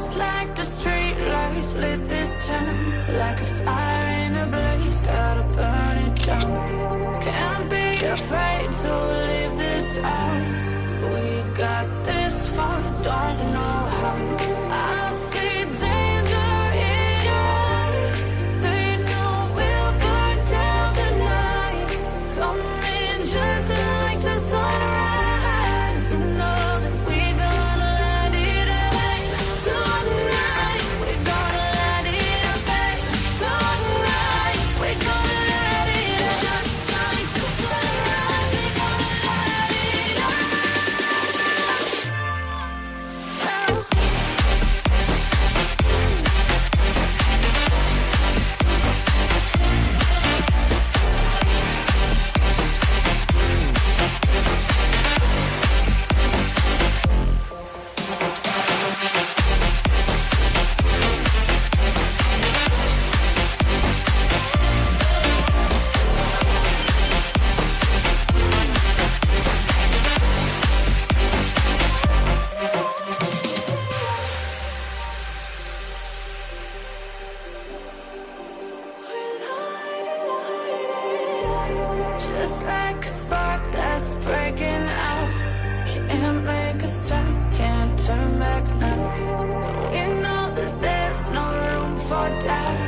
Just like the street lights lit this town, like a fire in a blaze, gotta burn it down. Can't be afraid to leave this out. We got this far, don't know how. I see danger in your eyes. They know we'll burn down the night. Coming just like the sunrise. You know that we gonna let it rain. Tonight we gonna let it rain. Tonight we gonna let it rain. Just like the sunrise, we gonna let it rain. Just like a spark that's breaking out. Can't make a stop, can't turn back now. We know that there's no room for doubt.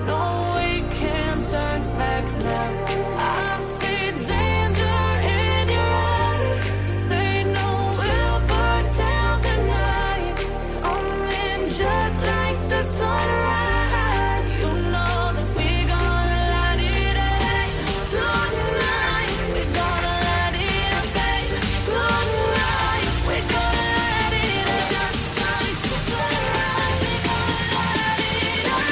No, we can't turn back now. I see danger in your eyes. They know we'll burn down the night. Coming just like the sunrise. You know that we gonna let it rain. Tonight we gonna let it rain. Tonight we gonna let it rain. Just like the sunrise, we gonna let it rain.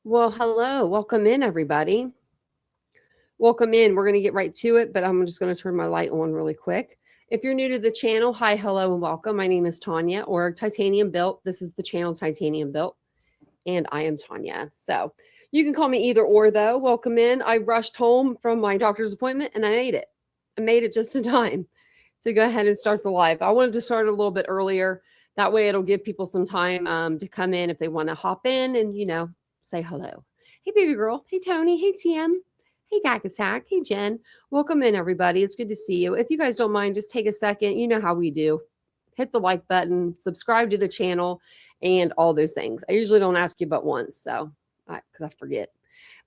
Well, hello. Welcome in, everybody. Welcome in. We're going to get right to it, but I'm just going to turn my light on really quick. If you're new to the channel, hi, hello, and welcome. My name is Tanya, or Titanium Built. This is the channel Titanium Built, and I am Tanya. So you can call me either or, though. Welcome in. I rushed home from my doctor's appointment, and I made it. I made it just in time to go ahead and start the live. I wanted to start a little bit earlier. That way it'll give people some time to come in if they want to hop in and, say hello. Hey, baby girl. Hey, Tony. Hey, TM. Hey, Gack Attack. Hey, Jen. Welcome in, everybody. It's good to see you. If you guys don't mind, just take a second. You know how we do. Hit the like button, subscribe to the channel, and all those things. I usually don't ask you but once, so because I forget.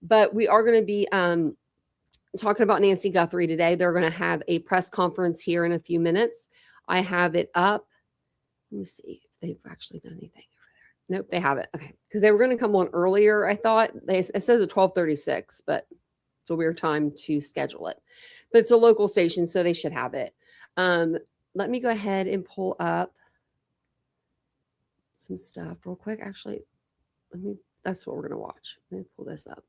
But we are going to be talking about Nancy Guthrie today. They're going to have a press conference here in a few minutes. I have it up. Let me see if they've actually done anything. Nope, they haven't. Okay, because they were going to come on earlier, I thought. It says at 12:36, but it's a weird time to schedule it. But it's a local station, so they should have it. Let me go ahead and pull up some stuff real quick. Actually, that's what we're going to watch. Let me pull this up.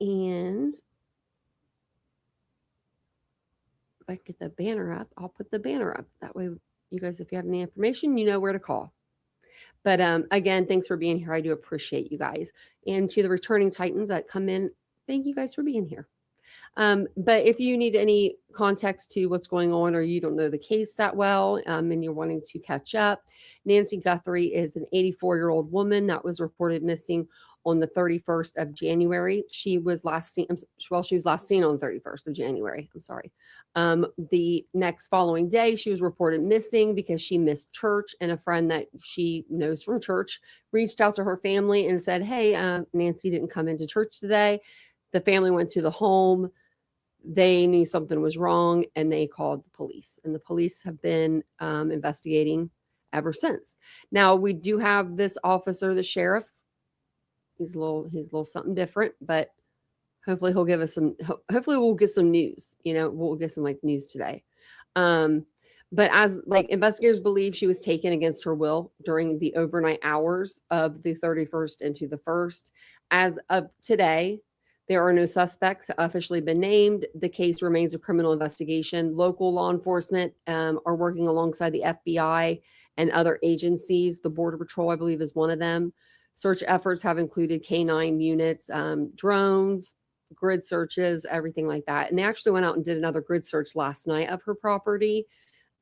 And if I get the banner up, I'll put the banner up. That way, you guys, if you have any information, you know where to call. But again, thanks for being here. I do appreciate you guys. And to the returning Titans that come in, thank you guys for being here. But if you need any context to what's going on, or you don't know the case that well, and you're wanting to catch up, Nancy Guthrie is an 84-year-old woman that was reported missing on the 31st of January. She was last seen, she was last seen on the 31st of January. I'm sorry. The next following day, she was reported missing because she missed church, and a friend that she knows from church reached out to her family and said, hey, Nancy didn't come into church today. The family went to the home. they knew something was wrong and they called the police, and the police have been investigating ever since. Now we do have this officer, the sheriff. He's a little something different, but hopefully he'll give us some. Hopefully we'll get some news. We'll get some like news today. But as like investigators believe she was taken against her will during the overnight hours of the 31st into the 1st. As of today, there are no suspects officially been named. The case remains a criminal investigation. Local law enforcement are working alongside the FBI and other agencies. The Border Patrol, I believe, is one of them. Search efforts have included K9 units, drones, grid searches, everything like that. And they actually went out and did another grid search last night of her property.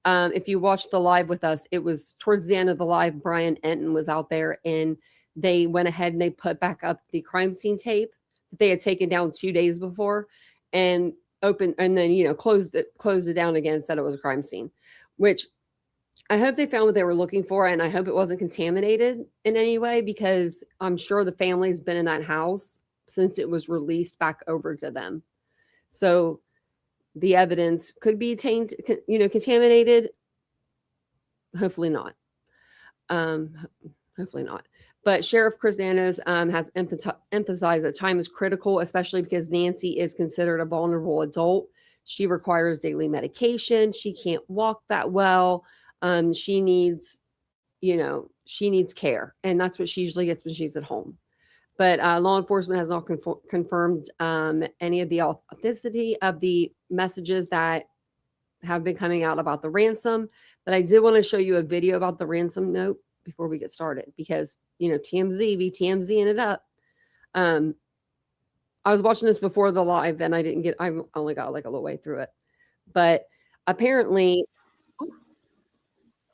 If you watched the live with us, it was towards the end of the live, Brian Enton was out there and they went ahead and they put back up the crime scene tape that they had taken down 2 days before and opened and then, closed it down again, said it was a crime scene, which I hope they found what they were looking for. And I hope it wasn't contaminated in any way, because I'm sure the family's been in that house since it was released back over to them. So the evidence could be contaminated. Hopefully not. Hopefully not. But Sheriff Chris Danos has emphasized that time is critical, especially because Nancy is considered a vulnerable adult. She requires daily medication. She can't walk that well. She needs care. And that's what she usually gets when she's at home. But law enforcement has not confirmed any of the authenticity of the messages that have been coming out about the ransom. But I did want to show you a video about the ransom note before we get started, because, TMZ be TMZing it up. I was watching this before the live and I only got like a little way through it. But apparently,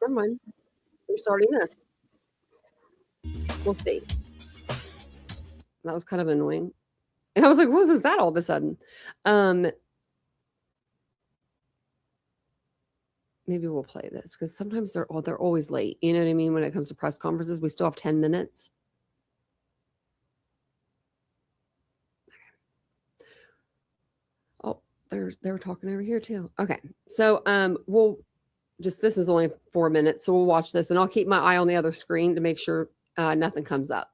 never mind. We're starting this. We'll see. That was kind of annoying. And I was like, what was that all of a sudden? Maybe we'll play this because sometimes they're always late. You know what I mean? When it comes to press conferences, we still have 10 minutes. Oh, they were talking over here too. Okay. So this is only 4 minutes. So we'll watch this and I'll keep my eye on the other screen to make sure nothing comes up.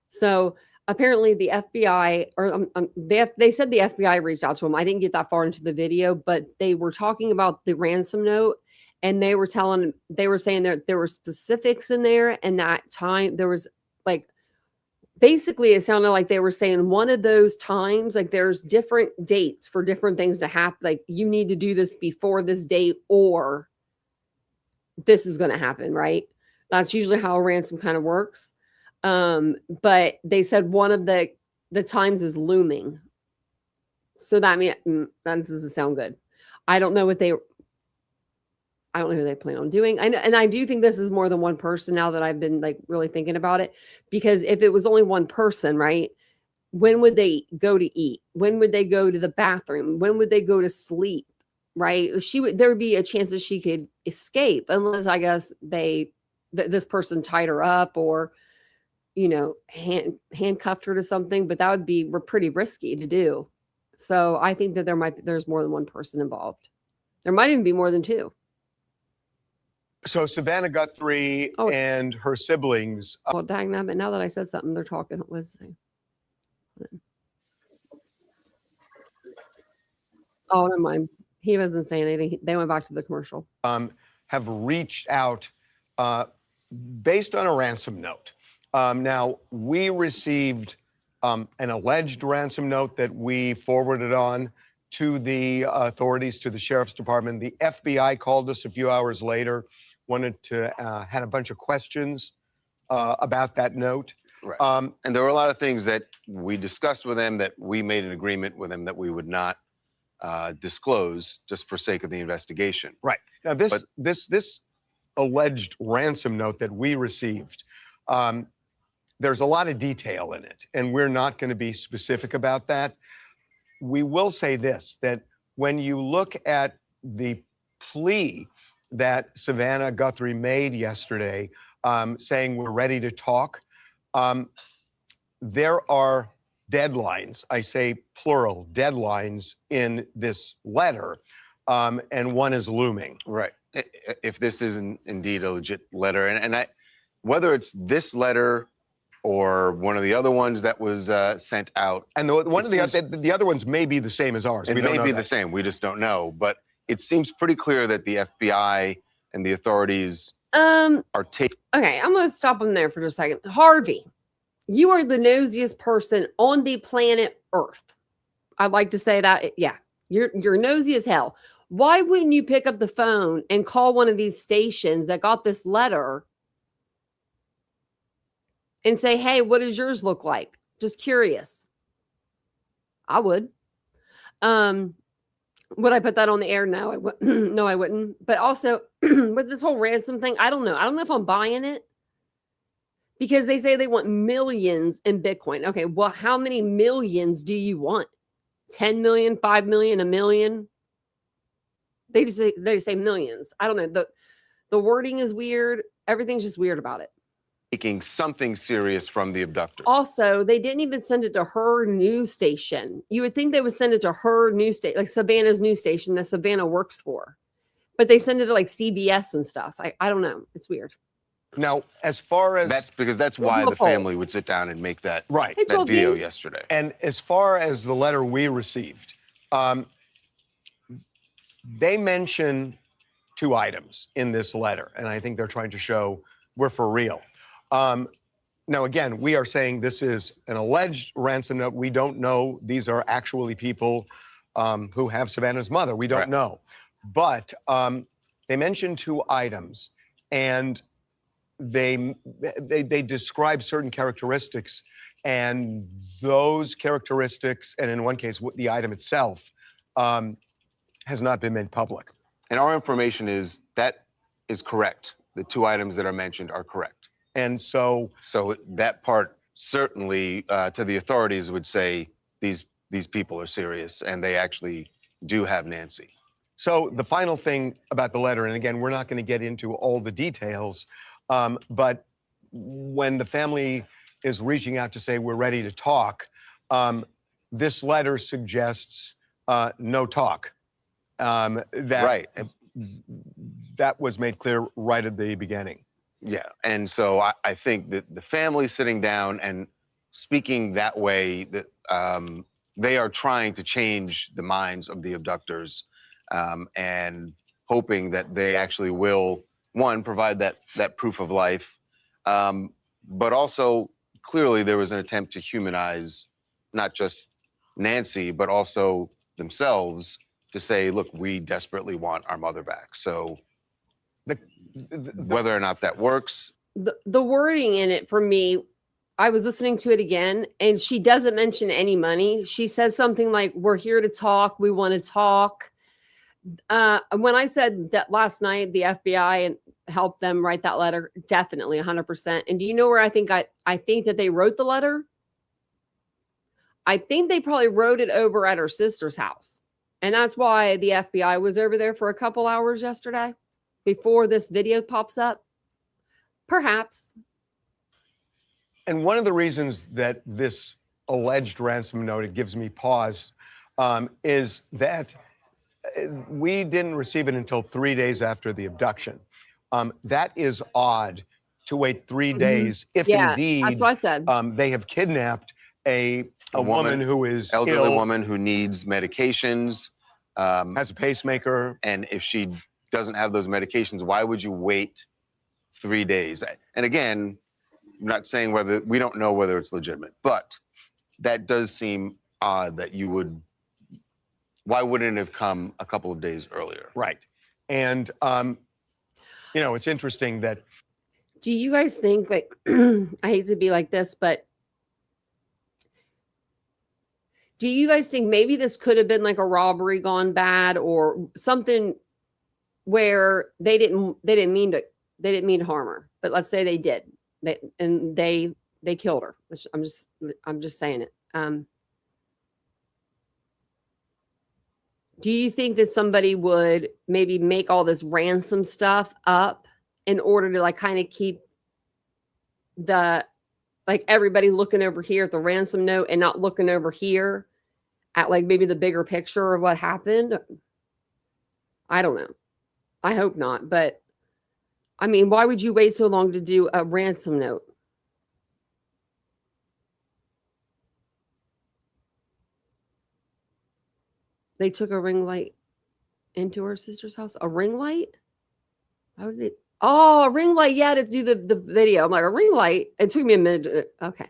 So apparently the FBI, or they said the FBI reached out to him. I didn't get that far into the video, but they were talking about the ransom note, and they were saying that there were specifics in there, and that time there was basically it sounded like they were saying one of those times, like there's different dates for different things to happen. Like you need to do this before this date, or this is going to happen, right? That's usually how a ransom kind of works. But they said one of the times is looming. So that doesn't sound good. I don't know who they plan on doing. And I do think this is more than one person now that I've been really thinking about it, because if it was only one person, right? When would they go to eat? When would they go to the bathroom? When would they go to sleep? Right? There would be a chance that she could escape, unless I guess this person tied her up or handcuffed her to something, but that would be pretty risky to do. So I think that there's more than one person involved. There might even be more than two. So Savannah Guthrie and her siblings. Well, dang that, but now that I said something, they're talking. What was it? Oh, never mind. He wasn't saying anything. They went back to the commercial. Have reached out based on a ransom note. Now, we received an alleged ransom note that we forwarded on to the authorities, to the sheriff's department. The FBI called us a few hours later, had a bunch of questions about that note. Right. And there were a lot of things that we discussed with them that we made an agreement with them that we would not disclose just for sake of the investigation. Right. Now, this alleged ransom note that we received, there's a lot of detail in it, and we're not going to be specific about that. We will say this, that when you look at the plea that Savannah Guthrie made yesterday, saying we're ready to talk, there are deadlines. I say plural deadlines in this letter, and one is looming. Right. If this isn't indeed a legit letter, and whether it's this letter or one of the other ones that was sent out, And the other ones may be the same as ours. it We don't may know be that. the same. We just don't know. But it seems pretty clear that the FBI and the authorities are taking. Okay, I'm going to stop him there for just a second. Harvey, you are the nosiest person on the planet Earth. I'd like to say that. Yeah, you're nosy as hell. Why wouldn't you pick up the phone and call one of these stations that got this letter and say, hey, what does yours look like? Just curious. I would. Would I put that on the air? No, I wouldn't. No, I wouldn't. But also with this whole ransom thing, I don't know. I don't know if I'm buying it because they say they want millions in Bitcoin. Okay, well, how many millions do you want? 10 million, 5 million, a million? They just say millions. I don't know. The wording is weird. Everything's just weird about it. Taking something serious from the abductor. Also, they didn't even send it to her news station. You would think they would send it to her news station, like Savannah's news station that Savannah works for. But they send it to like CBS and stuff. I don't know. It's weird. Now, as far as That's why the family would sit down and make that right that video yesterday. And as far as the letter we received, they mention 2 items in this letter, and I think they're trying to show we're for real. Now, again, we are saying this is an alleged ransom note. We don't know. These are actually people who have Savannah's mother. We don't know. But they mention 2 items, and they describe certain characteristics, and those characteristics, and in one case, the item itself, has not been made public. And our information is correct. The 2 items that are mentioned are correct. And so that part certainly to the authorities would say these people are serious and they actually do have Nancy. So the final thing about the letter, and again, we're not going to get into all the details, but when the family is reaching out to say we're ready to talk, this letter suggests no talk. That was made clear right at the beginning. Yeah, and so I think that the family sitting down and speaking that way, that they are trying to change the minds of the abductors, and hoping that they actually will, one, provide that proof of life, but also clearly there was an attempt to humanize not just Nancy, but also themselves, to say, look, we desperately want our mother back. So whether or not that works. The wording in it for me, I was listening to it again, and she doesn't mention any money. She says something like, we're here to talk. We want to talk. When I said that last night, the FBI and helped them write that letter, definitely 100%. And do you know where I think that they wrote the letter? I think they probably wrote it over at her sister's house. And that's why the FBI was over there for a couple hours yesterday before this video pops up. Perhaps. And one of the reasons that this alleged ransom note, it gives me pause, is that we didn't receive it until 3 days after the abduction. That is odd to wait 3 days if indeed that's what I said. They have kidnapped a woman who is elderly ill, woman who needs medications, has a pacemaker. And if she doesn't have those medications, why would you wait 3 days? And again, I'm not saying we don't know whether it's legitimate, but that does seem odd that why wouldn't it have come a couple of days earlier? Right. And, it's interesting that. Do you guys think, like, I hate to be like this, but do you guys think maybe this could have been like a robbery gone bad or something where they didn't mean to harm her, but let's say they did, they killed her. I'm just saying it. Do you think that somebody would maybe make all this ransom stuff up in order to like kind of keep the like everybody looking over here at the ransom note and not looking over here at like maybe the bigger picture of what happened. I don't know. I hope not. But I mean, why would you wait so long to do a ransom note? They took a ring light into her sister's house. A ring light? Why would they? Oh, a ring light. Yeah, to do the video. I'm like, a ring light. It took me a minute. Okay.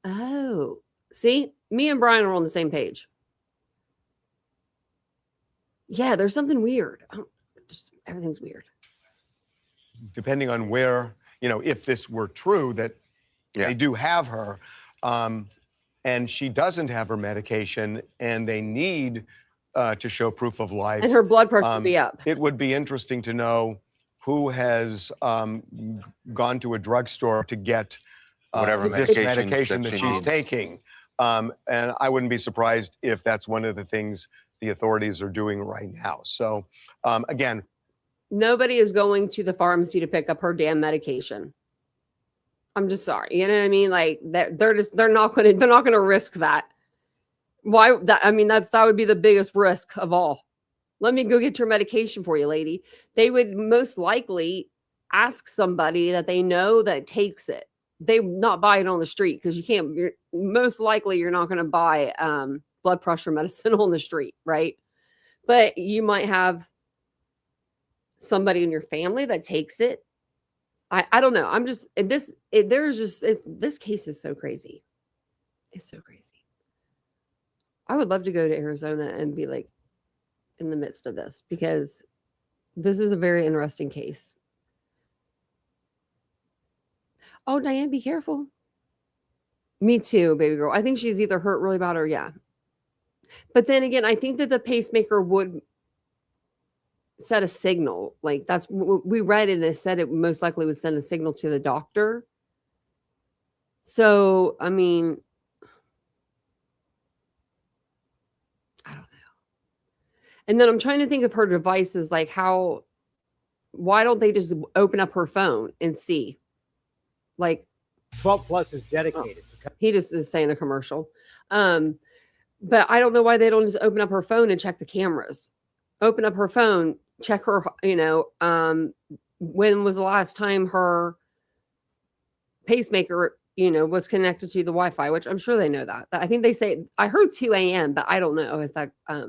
Oh, see, me and Brian are on the same page. Yeah, there's something weird. Just everything's weird. Depending on where, if this were true that they do have her, and she doesn't have her medication, and they need to show proof of life, and her blood pressure would be up. It would be interesting to know who has gone to a drugstore to get whatever this medication that she's taking. And I wouldn't be surprised if that's one of the things the authorities are doing right now. So again, nobody is going to the pharmacy to pick up her damn medication. I'm just sorry. You know what I mean? Like they're not going to risk that. Why? That would be the biggest risk of all. Let me go get your medication for you, lady. They would most likely ask somebody that they know that takes it. They would not buy it on the street because most likely you're not going to buy blood pressure medicine on the street, right? But you might have somebody in your family that takes it. I don't know. This case is so crazy. It's so crazy. I would love to go to Arizona and be like in the midst of this because this is a very interesting case. Oh, Diane, be careful. Me too, baby girl. I think she's either hurt really bad or yeah. But then again, I think that the pacemaker would set a signal. Like that's we read it. It said it most likely would send a signal to the doctor. So, I mean, I don't know. And then I'm trying to think of her devices, like why don't they just open up her phone and see? Like 12 Plus is dedicated. He just is saying a commercial. But I don't know why they don't just open up her phone and check the cameras. Open up her phone, check her, when was the last time her pacemaker, was connected to the Wi-Fi, which I'm sure they know that. I think they say, I heard 2 a.m., but I don't know if that, I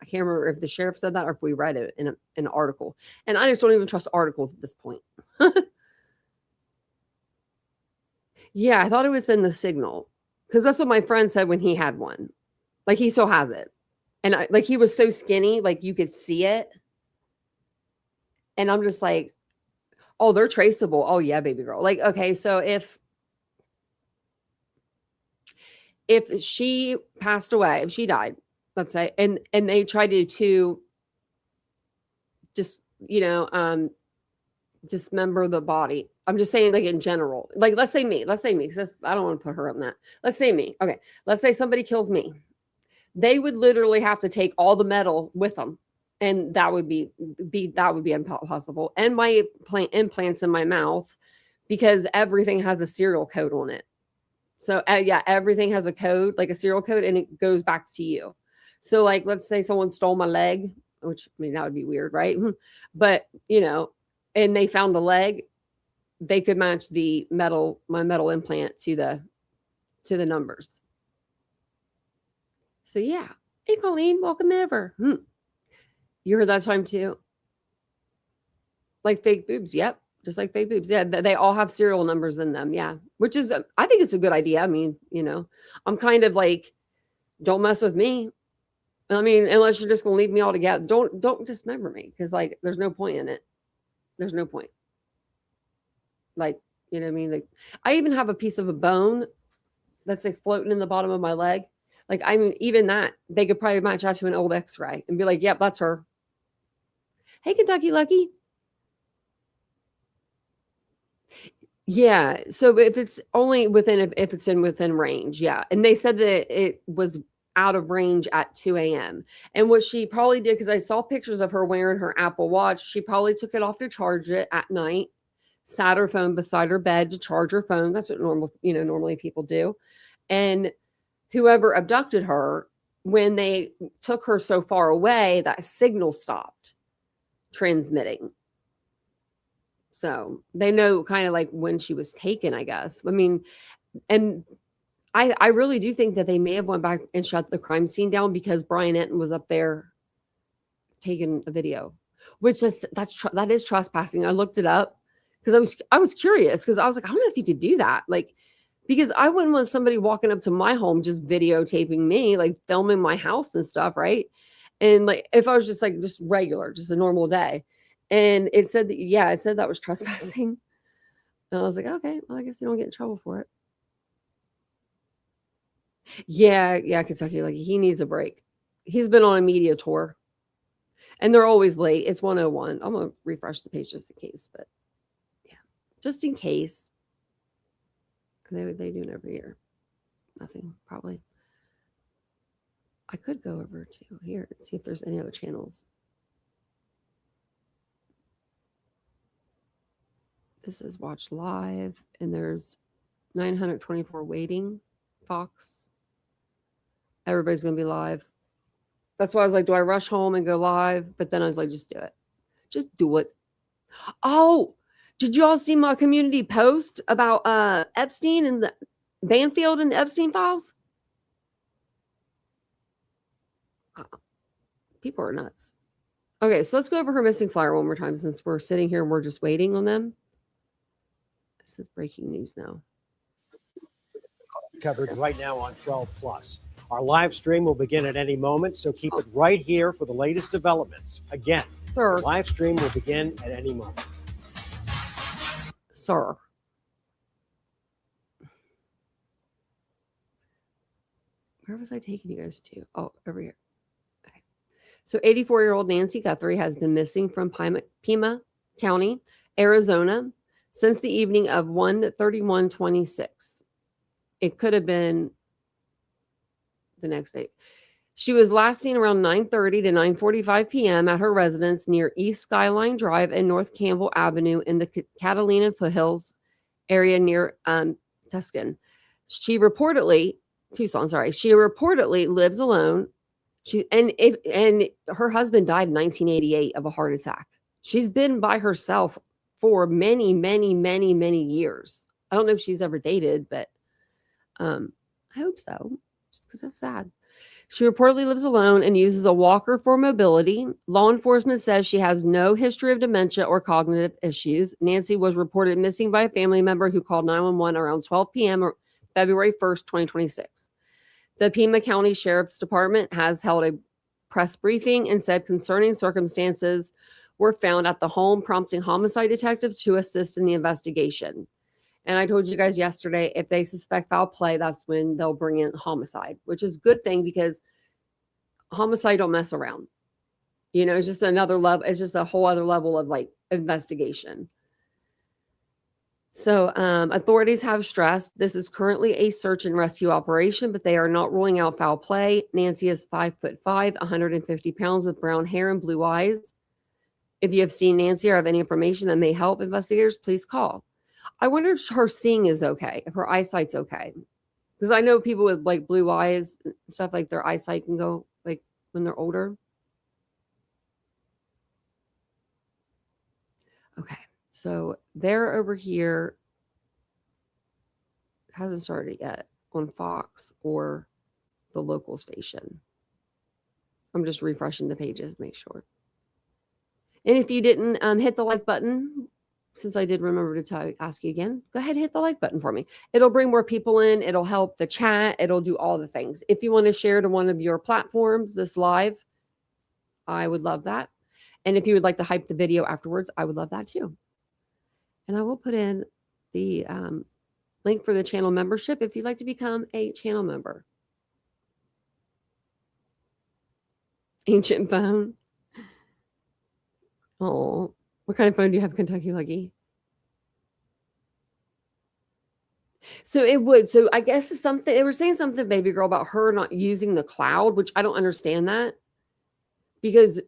can't remember if the sheriff said that or if we read it in an article. And I just don't even trust articles at this point. Yeah, I thought it was in the signal because that's what my friend said when he had one. Like he still has it. And he was so skinny, like you could see it. And I'm just like, oh, they're traceable. Oh yeah, baby girl. Like, okay, so if she passed away, if she died, let's say, and they tried to just, dismember the body. I'm just saying, like in general, like let's say me, because I don't want to put her on that. Let's say me. Okay. Let's say somebody kills me. They would literally have to take all the metal with them. And that would be impossible. And my implants in my mouth, because everything has a serial code on it. So everything has a code, like a serial code, and it goes back to you. So like, let's say someone stole my leg, which that would be weird, right? But and they found the leg, they could match my metal implant to the numbers. So yeah. Hey Colleen, welcome over. You heard that time too? Like fake boobs. Yep. Just like fake boobs. Yeah. They all have serial numbers in them. Yeah. Which is, I think it's a good idea. I mean, I'm kind of like, don't mess with me. I mean, unless you're just going to leave me all together. Don't dismember me. Cause like, there's no point in it. There's no point. Like, you know what I mean? Like I even have a piece of a bone that's like floating in the bottom of my leg. Like, I mean, even that they could probably match out to an old x-ray and be like, yep, that's her. Hey, Kentucky Lucky. Yeah. So if it's only within range. Yeah. And they said that it was out of range at 2 a.m. And what she probably did, because I saw pictures of her wearing her Apple Watch, she probably took it off to charge it at night. sat her phone beside her bed to charge her phone. That's what normally people do. And whoever abducted her, when they took her so far away, that signal stopped transmitting. So they know kind of like when she was taken, I guess. I mean, and I really do think that they may have went back and shut the crime scene down because Brian Enton was up there taking a video, which that is trespassing. I looked it up because I was curious because I was like, I don't know if you could do that. Like, because I wouldn't want somebody walking up to my home just videotaping me, like filming my house and stuff, right? And like if I was just regular, just a normal day. And it said that, yeah, it said that was trespassing. And I was like, okay, well, I guess you don't get in trouble for it. Yeah, Kentucky, like he needs a break. He's been on a media tour. And they're always late. It's 101. I'm going to refresh the page just in case, but yeah, just in case. They do it every year. Nothing, probably. I could go over to here and see if there's any other channels. This is watch live, and there's 924 waiting. Fox. Everybody's going to be live. That's why I was like, do I rush home and go live? But then I was like, just do it. Just do it. Oh, did you all see my community post about Epstein and the Banfield and the Epstein files? People are nuts. Okay, so let's go over her missing flyer one more time since we're sitting here and we're just waiting on them. This is breaking news now. Covered right now on 12 Plus. Our live stream will begin at any moment, so keep it right here for the latest developments. Again, Sir. The live stream will begin at any moment. Sir. Where was I taking you guys to? Oh, over here. Okay. So 84-year-old Nancy Guthrie has been missing from Pima County, Arizona, since the evening of 1/31/26. It could have been the next day. She was last seen around 9:30 to 9:45 p.m. at her residence near East Skyline Drive and North Campbell Avenue in the Catalina foothills area near Tucson. She reportedly lives alone. And her husband died in 1988 of a heart attack. She's been by herself for many, many, many, many years. I don't know if she's ever dated, but I hope so, just because that's sad. She reportedly lives alone and uses a walker for mobility. Law enforcement says she has no history of dementia or cognitive issues. Nancy was reported missing by a family member who called 911 around 12 p.m. or February 1st, 2026. The Pima County Sheriff's Department has held a press briefing and said concerning circumstances were found at the home, prompting homicide detectives to assist in the investigation. And I told you guys yesterday, if they suspect foul play, that's when they'll bring in homicide, which is a good thing because homicide don't mess around. You know, it's just another level. It's just a whole other level of like investigation. So authorities have stressed this is currently a search and rescue operation, but they are not ruling out foul play. Nancy is 5'5", 150 pounds with brown hair and blue eyes. If you have seen Nancy or have any information that may help investigators, please call. I wonder if her seeing is okay, if her eyesight's okay. Because I know people with like blue eyes and stuff, like their eyesight can go like when they're older. Okay, so they're over here. Hasn't started yet on Fox or the local station. I'm just refreshing the pages to make sure. And if you didn't hit the like button, since I did remember to ask you again, go ahead and hit the like button for me. It'll bring more people in. It'll help the chat. It'll do all the things. If you want to share to one of your platforms, this live, I would love that. And if you would like to hype the video afterwards, I would love that too. And I will put in the link for the channel membership if you'd like to become a channel member. Ancient phone. Oh. What kind of phone do you have, Kentucky Lucky? So it would. So I guess it's something. They were saying something, baby girl, about her not using the cloud, which I don't understand that. Because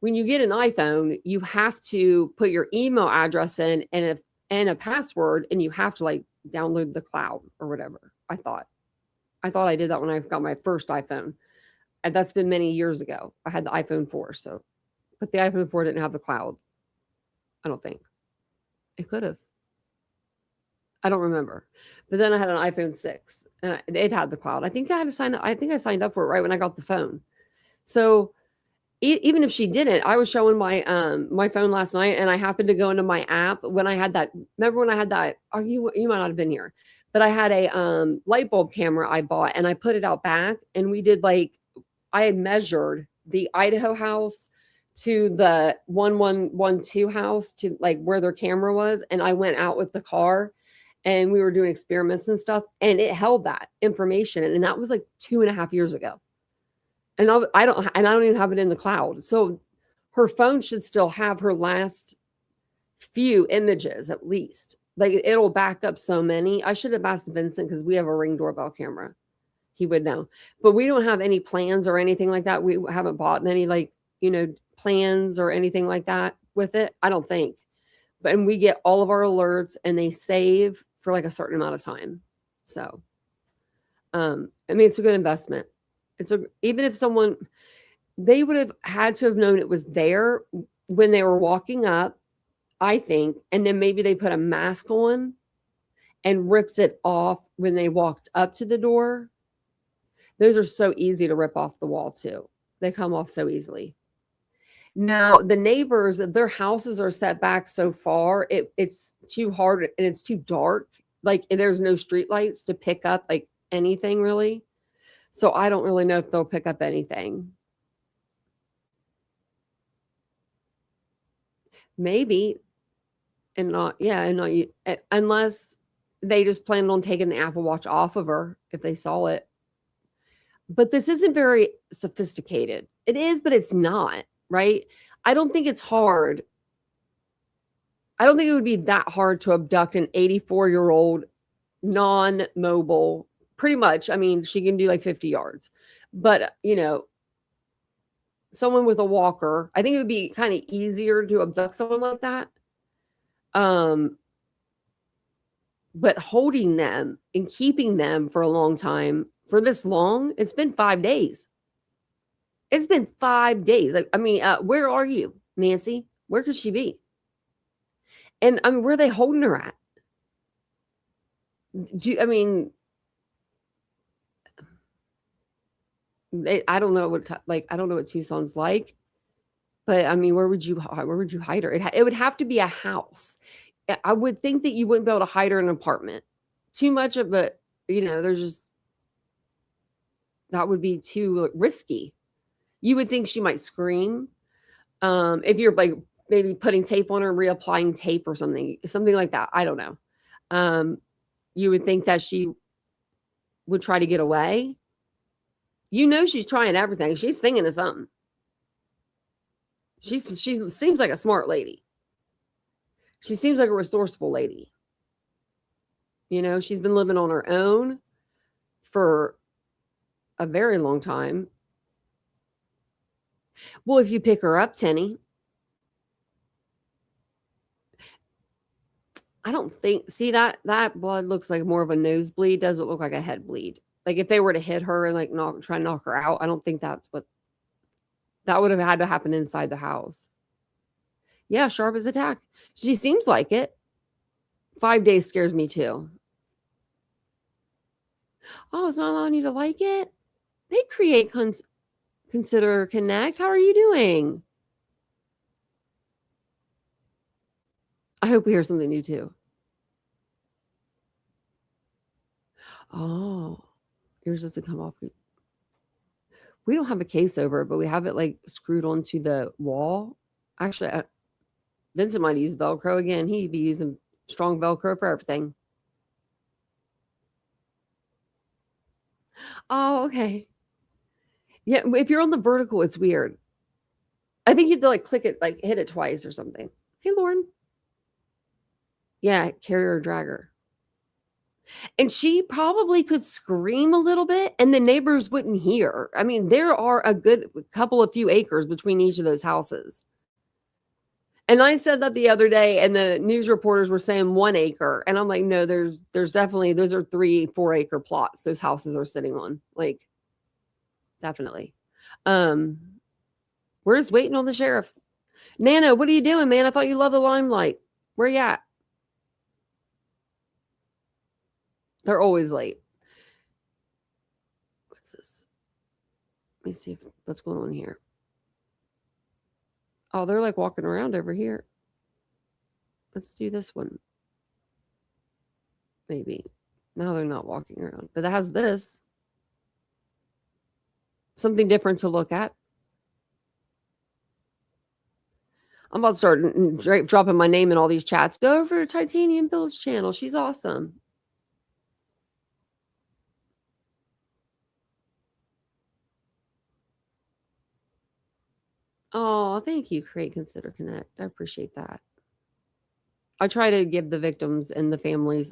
when you get an iPhone, you have to put your email address in and a password, and you have to like download the cloud or whatever. I thought I did that when I got my first iPhone. And that's been many years ago. I had the iPhone 4, so but the iPhone 4 didn't have the cloud. I don't think. It could have. I don't remember. But then I had an iPhone 6 and it had the cloud. I think I had to sign up. I think I signed up for it right when I got the phone. So even if she didn't, I was showing my my phone last night, and I happened to go into my app when I had that. Remember when I had that? Oh, you might not have been here, but I had a light bulb camera I bought, and I put it out back, and we did like I had measured the Idaho house to the 1112 house to like where their camera was, and I went out with the car, and we were doing experiments and stuff, and it held that information, and that was like 2.5 years ago. And I don't even have it in the cloud. So her phone should still have her last few images at least. Like it'll back up so many. I should have asked Vincent because we have a Ring doorbell camera. He would know. But we don't have any plans or anything like that. We haven't bought any like, plans or anything like that with it. I don't think. But and we get all of our alerts and they save for like a certain amount of time. So it's a good investment. Even if they would have had to have known it was there when they were walking up, I think, and then maybe they put a mask on and ripped it off when they walked up to the door. Those are so easy to rip off the wall too. They come off so easily. Now, the neighbors, their houses are set back so far, it's too hard and it's too dark. Like there's no street lights to pick up like anything really. So I don't really know if they'll pick up anything. Maybe, unless they just planned on taking the Apple Watch off of her if they saw it. But this isn't very sophisticated. It is, but it's not, right? I don't think it's hard. I don't think it would be that hard to abduct an 84-year-old non-mobile. Pretty much. I mean, she can do like 50 yards. But, someone with a walker, I think it would be kind of easier to abduct someone like that. But holding them and keeping them for a long time, for this long, it's been 5 days. It's been 5 days. Where are you, Nancy? Where could she be? And where are they holding her at? I don't know I don't know what Tucson's like, but where would you hide her? It would have to be a house. I would think that you wouldn't be able to hide her in an apartment. Too much of it, there's just that would be too risky. You would think she might scream. If you're like maybe putting tape on her, reapplying tape or something like that. I don't know. You would think that she would try to get away. She's trying everything. She's thinking of something. She seems like a smart lady. She seems like a resourceful lady. She's been living on her own for a very long time. Well, if you pick her up, Tenny, I don't think, see that blood looks like more of a nosebleed. Doesn't look like a head bleed. Like if they were to hit her and like try and knock her out, I don't think that would have had to happen inside the house. Yeah, sharp as a tack. She seems like it. 5 days scares me too. Oh, it's not allowing you to like it? They create, consider, connect. How are you doing? I hope we hear something new too. Oh, yours doesn't come off. We don't have a case over, but we have it like screwed onto the wall. Actually, Vincent might use Velcro again. He'd be using strong Velcro for everything. Oh, okay. Yeah, if you're on the vertical, it's weird. I think you have to like click it, like hit it twice or something. Hey, Lauren. Yeah, carrier or dragger. And she probably could scream a little bit and the neighbors wouldn't hear. I mean, there are a good couple of few acres between each of those houses. And I said that the other day, and the news reporters were saying 1 acre. And I'm like, no, there's definitely, those are 3-4 acre plots those houses are sitting on. Like, definitely. We're just waiting on the sheriff. Nana, what are you doing, man? I thought you loved the limelight. Where you at? They're always late. What's this? Let me see what's going on here. Oh, they're like walking around over here. Let's do this one. Maybe. No, they're not walking around. But it has this. Something different to look at. I'm about to start dropping my name in all these chats. Go over to Titanium Bill's channel. She's awesome. Oh, thank you, Create, Consider, Connect. I appreciate that. I try to give the victims and the families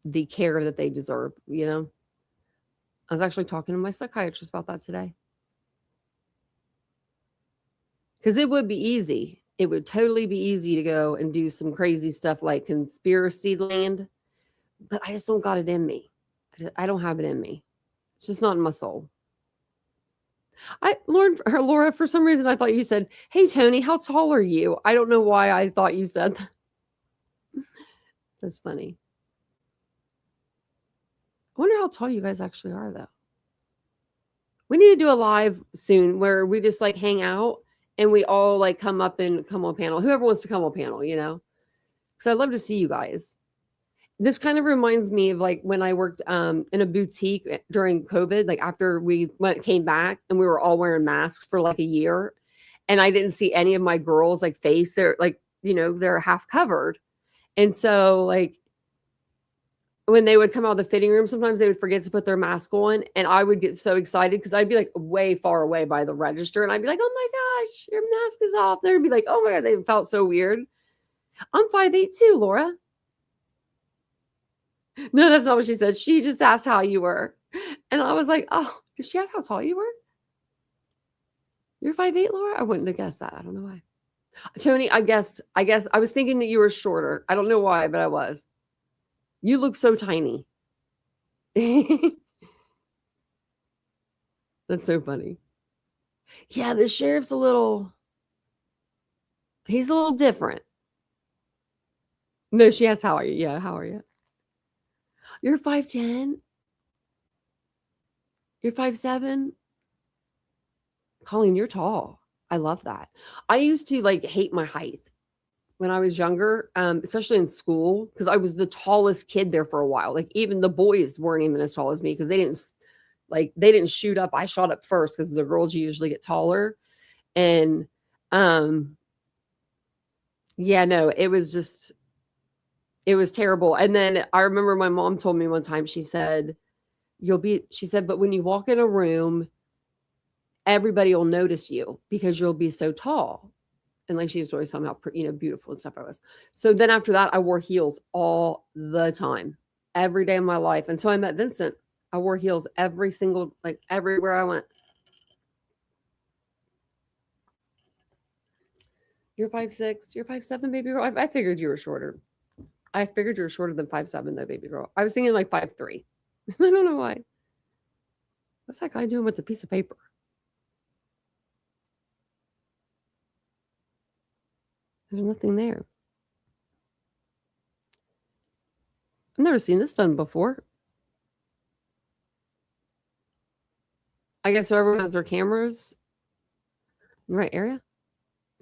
the care that they deserve, you know? I was actually talking to my psychiatrist about that today. Because it would be easy. It would totally be easy to go and do some crazy stuff like conspiracy land. But I just don't got it in me. I don't have it in me. It's just not in my soul. Laura, for some reason, I thought you said, hey, Tony, how tall are you? I don't know why I thought you said that. That's funny. I wonder how tall you guys actually are, though. We need to do a live soon where we just like hang out and we all like come up and come on panel. Whoever wants to come on panel, you know? Because I'd love to see you guys. This kind of reminds me of like when I worked in a boutique during COVID, like after we came back and we were all wearing masks for like a year. And I didn't see any of my girls like face. They're like, you know, they're half covered. And so like when they would come out of the fitting room, sometimes they would forget to put their mask on. And I would get so excited because I'd be like way far away by the register. And I'd be like, oh my gosh, your mask is off. They'd be like, oh my God, they felt so weird. I'm 5'8" too, Laura. No, that's not what she said. She just asked how you were. And I was like, oh, did she ask how tall you were? You're 5'8", Laura? I wouldn't have guessed that. I don't know why. Tony, I guess I was thinking that you were shorter. I don't know why, but I was. You look so tiny. That's so funny. Yeah, the sheriff's he's a little different. No, she asked, how are you? Yeah, how are you? You're 5'10"? You're 5'7"? Colleen, you're tall. I love that. I used to like hate my height when I was younger, especially in school, because I was the tallest kid there for a while. Like even the boys weren't even as tall as me because they didn't shoot up. I shot up first because the girls usually get taller. And yeah, no, it was terrible. And then I remember my mom told me one time, she said, but when you walk in a room, everybody will notice you because you'll be so tall. And like she was always talking about, beautiful and stuff I was. So then after that, I wore heels all the time, every day of my life until I met Vincent. I wore heels everywhere I went. You're 5'6", you're 5'7", baby girl. I figured you were shorter. I figured you were shorter than 5'7", though, baby girl. I was thinking like 5'3". I don't know why. What's that guy doing with the piece of paper? There's nothing there. I've never seen this done before. I guess so everyone has their cameras in the right area.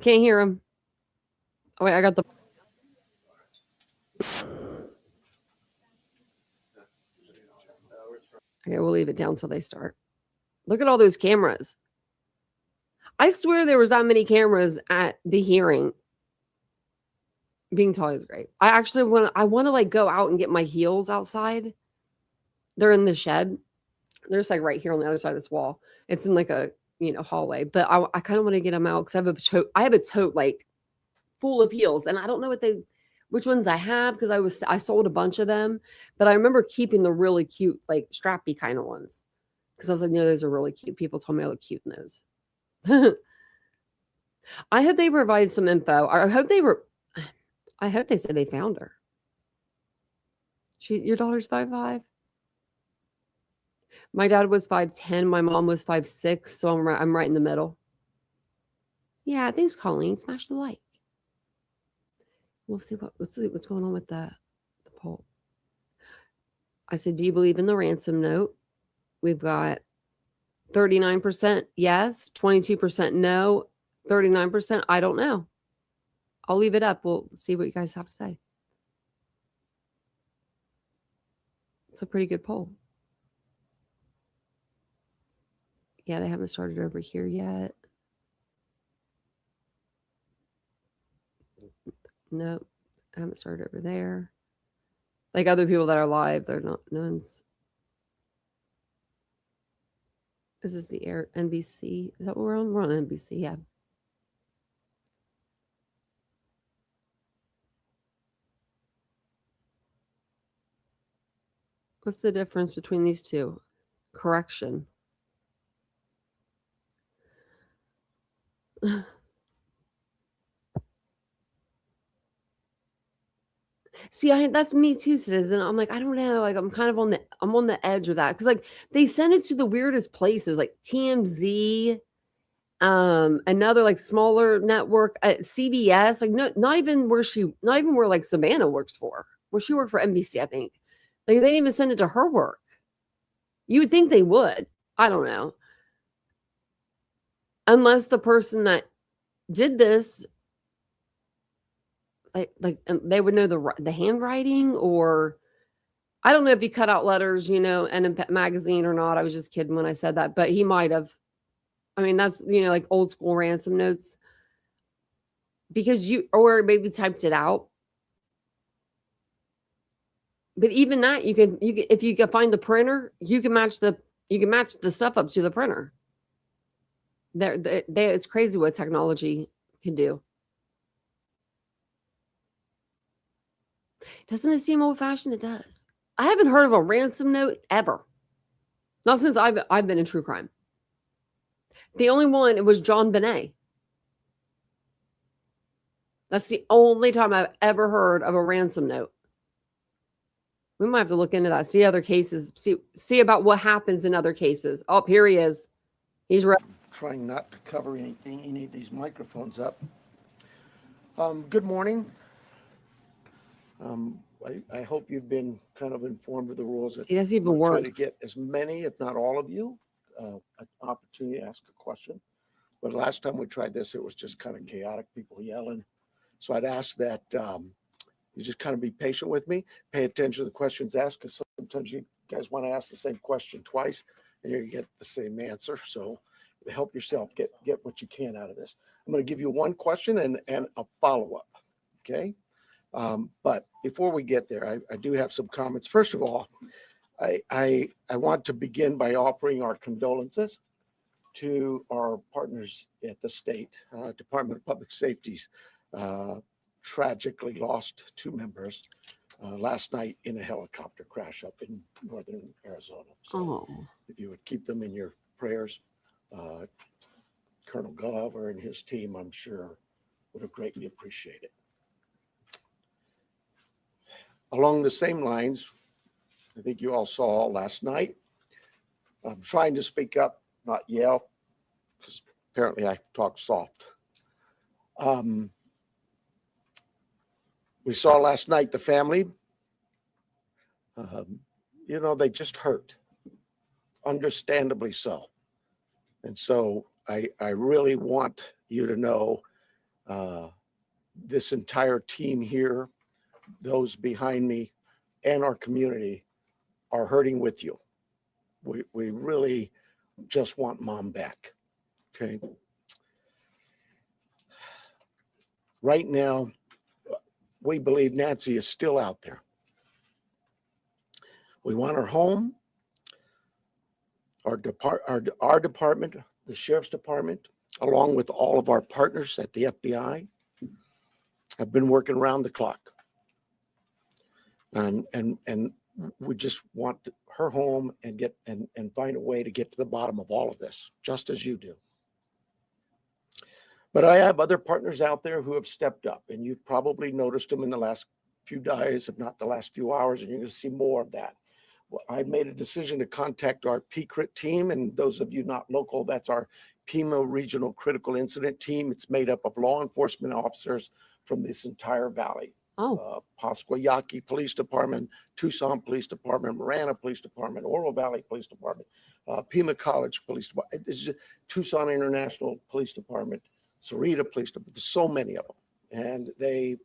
Can't hear them. Oh, wait, I got the... Okay, we'll leave it down till they start. Look at all those cameras. I swear there was that many cameras at the hearing. Being tall is great. I want to like go out and get my heels outside. They're in the shed. They're just like right here on the other side of this wall. It's in like a hallway, but I kind of want to get them out because I have a tote like full of heels, and I don't know which ones I have because I sold a bunch of them, but I remember keeping the really cute, like strappy kind of ones because I was like, no, those are really cute. People told me I look cute in those. I hope they provide some info. I hope they said they found her. Your daughter's 5'5". My dad was 5'10". My mom was 5'6". So I'm right in the middle. Yeah, thanks, Colleen. Smash the like. Let's see what's going on with the poll. I said, do you believe in the ransom note? We've got 39% yes, 22% no, 39% I don't know. I'll leave it up. We'll see what you guys have to say. It's a pretty good poll. Yeah, they haven't started over here yet. Nope, I haven't started over there. Like other people that are live, they're not. No one's. Is this the NBC? Is that what we're on? We're on NBC, yeah. What's the difference between these two? Correction. See, that's me too, Citizen. I'm like, I don't know. Like, I'm kind of on the edge of that because like they send it to the weirdest places, like TMZ, another like smaller network at CBS. Like, no, not even where like Savannah works for. Where she worked for NBC, I think. Like, they didn't even send it to her work. You would think they would. I don't know. Unless the person that did this, like they would know the handwriting, or I don't know if he cut out letters, and in magazine or not. I was just kidding when I said that, but he might have. I mean, that's like old school ransom notes, because or maybe typed it out. But even that, you can if you can find the printer, you can match the stuff up to the printer. It's crazy what technology can do. Doesn't it seem old-fashioned? It does. I haven't heard of a ransom note ever. Not since I've been in true crime. The only one, it was John Bonet. That's the only time I've ever heard of a ransom note. We might have to look into that. See other cases. See about what happens in other cases. Oh, here he is. He's right. Trying not to cover any of these microphones up. Good morning. I hope you've been kind of informed of the rules. See, that's even worse. Try to get as many, if not all of you, an opportunity to ask a question. But last time we tried this, it was just kind of chaotic, people yelling. So I'd ask that you just kind of be patient with me, pay attention to the questions asked, because sometimes you guys want to ask the same question twice and you get the same answer. So help yourself get what you can out of this. I'm going to give you one question and a follow-up, okay? But before we get there, I do have some comments. First of all, I want to begin by offering our condolences to our partners at the state Department of Public Safety's tragically lost 2 members last night in a helicopter crash up in northern Arizona. So if you would keep them in your prayers, Colonel Glover and his team, I'm sure, would have greatly appreciated it. Along the same lines, I think you all saw last night, I'm trying to speak up, not yell, because apparently I talk soft. We saw last night the family, they just hurt, understandably so. And so I really want you to know this entire team here, those behind me, and our community are hurting with you. We really just want Mom back, okay? Right now, we believe Nancy is still out there. We want her home. Our department, the Sheriff's Department, along with all of our partners at the FBI, have been working around the clock And we just want her home and get and find a way to get to the bottom of all of this, just as you do. But I have other partners out there who have stepped up, and you've probably noticed them in the last few days, if not the last few hours, and you're going to see more of that. Well, I made a decision to contact our PCRIT team, and those of you not local, that's our Pima Regional Critical Incident Team. It's made up of law enforcement officers from this entire valley. Pasquayaki Police Department, Tucson Police Department, Marana Police Department, Oro Valley Police Department, Pima College Police Department, Tucson International Police Department, Sarita Police Department. There's so many of them, and they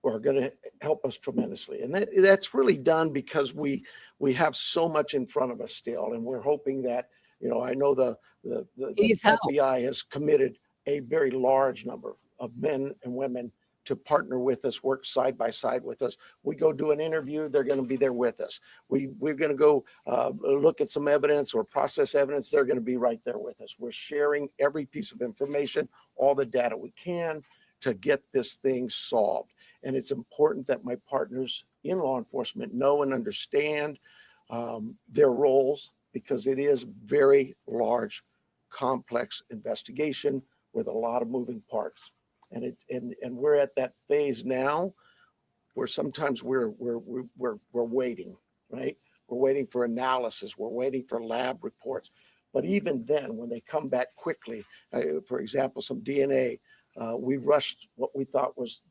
are going to help us tremendously. And that's really done because we have so much in front of us still, and we're hoping that, you know, I know the FBI has committed a very large number of men and women to partner with us, work side by side with us. We go do an interview, they're going to be there with us. We're going to go look at some evidence or process evidence, they're going to be right there with us. We're sharing every piece of information, all the data we can to get this thing solved. And it's important that my partners in law enforcement know and understand their roles, because it is very large, complex investigation with a lot of moving parts. And we're at that phase now where sometimes we're waiting, right? We're waiting for analysis. We're waiting for lab reports. But even then, when they come back quickly, for example, some DNA, we rushed what we thought was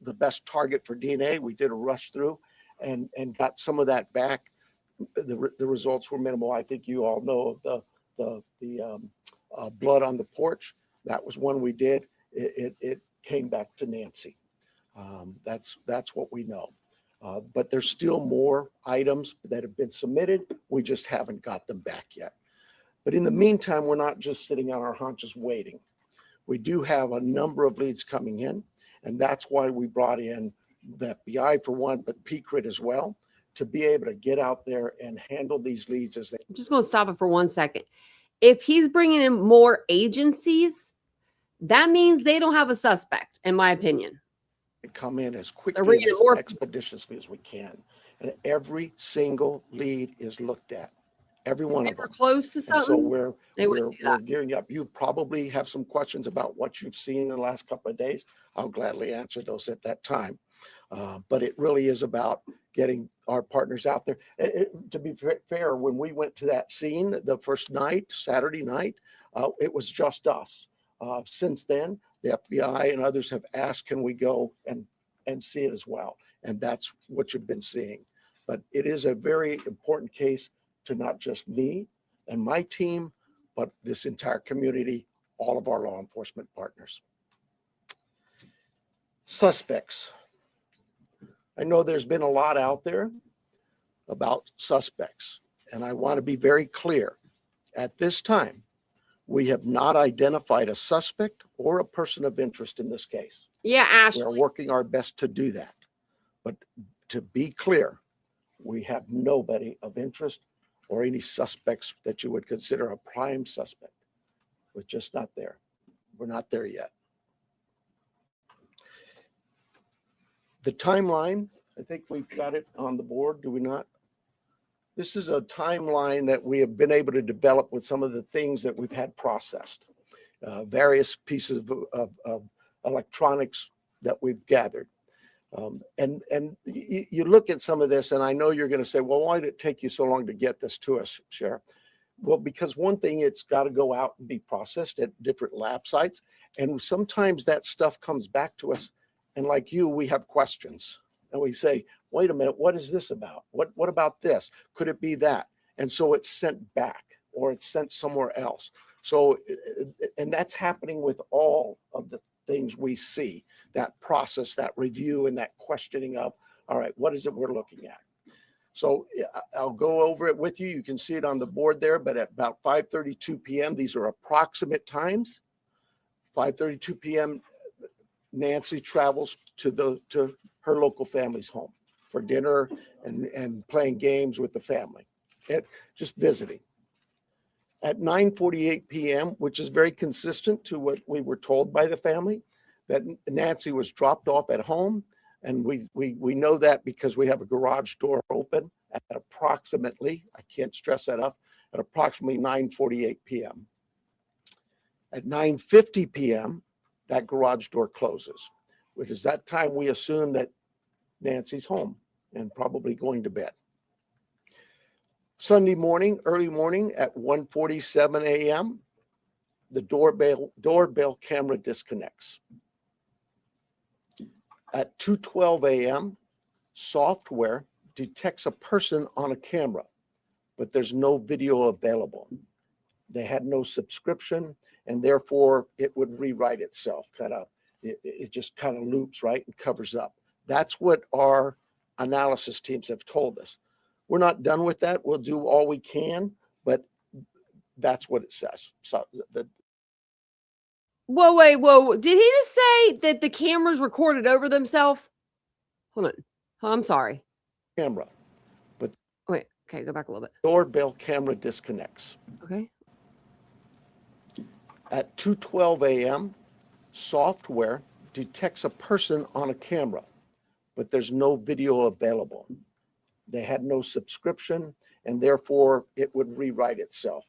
the best target for DNA. We did a rush through and got some of that back. The results were minimal. I think you all know of the blood on the porch. That was one we did. It came back to Nancy. That's what we know. But there's still more items that have been submitted. We just haven't got them back yet. But in the meantime, we're not just sitting on our haunches waiting. We do have a number of leads coming in, and that's why we brought in the FBI for one, but PCRIT as well, to be able to get out there and handle these leads as they. I'm just going to stop it for 1 second. If he's bringing in more agencies, that means they don't have a suspect, in my opinion. Come in as quickly, as expeditiously as we can. And every single lead is looked at. Every one of them. Close to something. So we're gearing up. You probably have some questions about what you've seen in the last couple of days. I'll gladly answer those at that time. But it really is about getting our partners out there. To be fair, when we went to that scene the first night, Saturday night, it was just us. Since then, the FBI and others have asked, can we go and see it as well? And that's what you've been seeing. But it is a very important case to not just me and my team, but this entire community, all of our law enforcement partners. Suspects. I know there's been a lot out there about suspects, and I want to be very clear. At this time, we have not identified a suspect or a person of interest in this case. Yeah, Ashley. We're working our best to do that. But to be clear, we have nobody of interest or any suspects that you would consider a prime suspect. We're just not there. We're not there yet. The timeline, I think we've got it on the board, do we not? This is a timeline that we have been able to develop with some of the things that we've had processed, various pieces of electronics that we've gathered. And you look at some of this, and I know you're going to say, well, why did it take you so long to get this to us, Sheriff? Well, because one thing, it's got to go out and be processed at different lab sites. And sometimes that stuff comes back to us. And like you, we have questions. And we say, wait a minute, what is this about? What about this? Could it be that? And so it's sent back or it's sent somewhere else. So, and that's happening with all of the things we see, that process, that review, and that questioning of, all right, what is it we're looking at? So I'll go over it with you. You can see it on the board there, but at about 5:32 p.m., these are approximate times. 5:32 p.m., Nancy travels to her local family's home for dinner and playing games with the family, just visiting. At 9:48 p.m., which is very consistent to what we were told by the family, that Nancy was dropped off at home. And we know that because we have a garage door open at approximately, I can't stress that enough, at approximately 9:48 p.m. At 9:50 p.m., that garage door closes, which is that time we assume that Nancy's home and probably going to bed. Sunday morning, early morning at 1:47 a.m., the doorbell camera disconnects. At 2:12 a.m., software detects a person on a camera, but there's no video available. They had no subscription, and therefore it would rewrite itself. It just kind of loops, right, and covers up. That's what our analysis teams have told us. We're not done with that. We'll do all we can, but that's what it says. So Whoa. Did he just say that the cameras recorded over themselves? Hold on. Oh, I'm sorry. camera, Wait, okay, go back a little bit. doorbell camera disconnects. Okay. At 2:12 a.m., software detects a person on a camera, but there's no video available. They had no subscription, and therefore it would rewrite itself.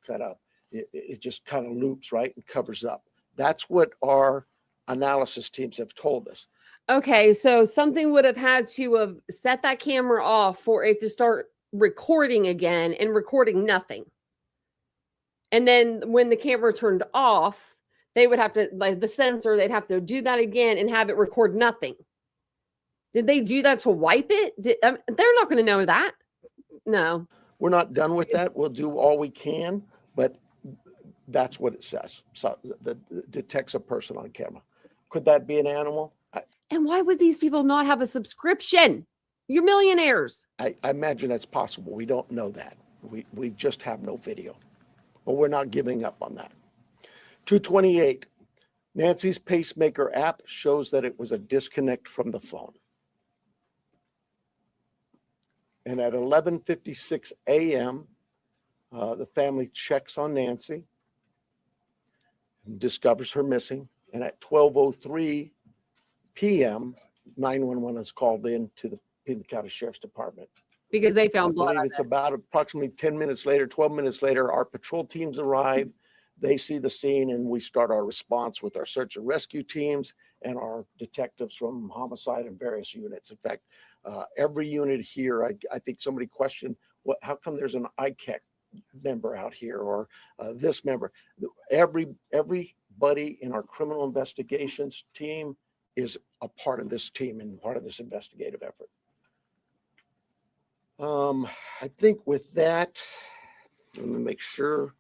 It just kind of loops, right, and covers up. That's what our analysis teams have told us. Okay, so something would have had to have set that camera off for it to start recording again and recording nothing. And then when the camera turned off, they would have to, like the sensor, they'd have to do that again and have it record nothing. Did they do that to wipe it? They're not going to know that. No. We're not done with that. We'll do all we can, but that's what it says. So that detects a person on camera. Could that be an animal? And why would these people not have a subscription? You're millionaires. I imagine that's possible. We don't know that. We just have no video, but we're not giving up on that. 2:28, Nancy's pacemaker app shows that it was a disconnect from the phone. And at 11:56 a.m., the family checks on Nancy and discovers her missing. And at 12:03 p.m., 911 is called in to the Pima County Sheriff's Department. Because they I found blood. believe it's about approximately 10 minutes later, 12 minutes later, our patrol teams arrive. They see the scene, and we start our response with our search and rescue teams and our detectives from homicide and various units. In fact, every unit here, I think somebody questioned, how come there's an ICAC member out here or this member? Everybody in our criminal investigations team is a part of this team and part of this investigative effort. I think with that, let me make sure.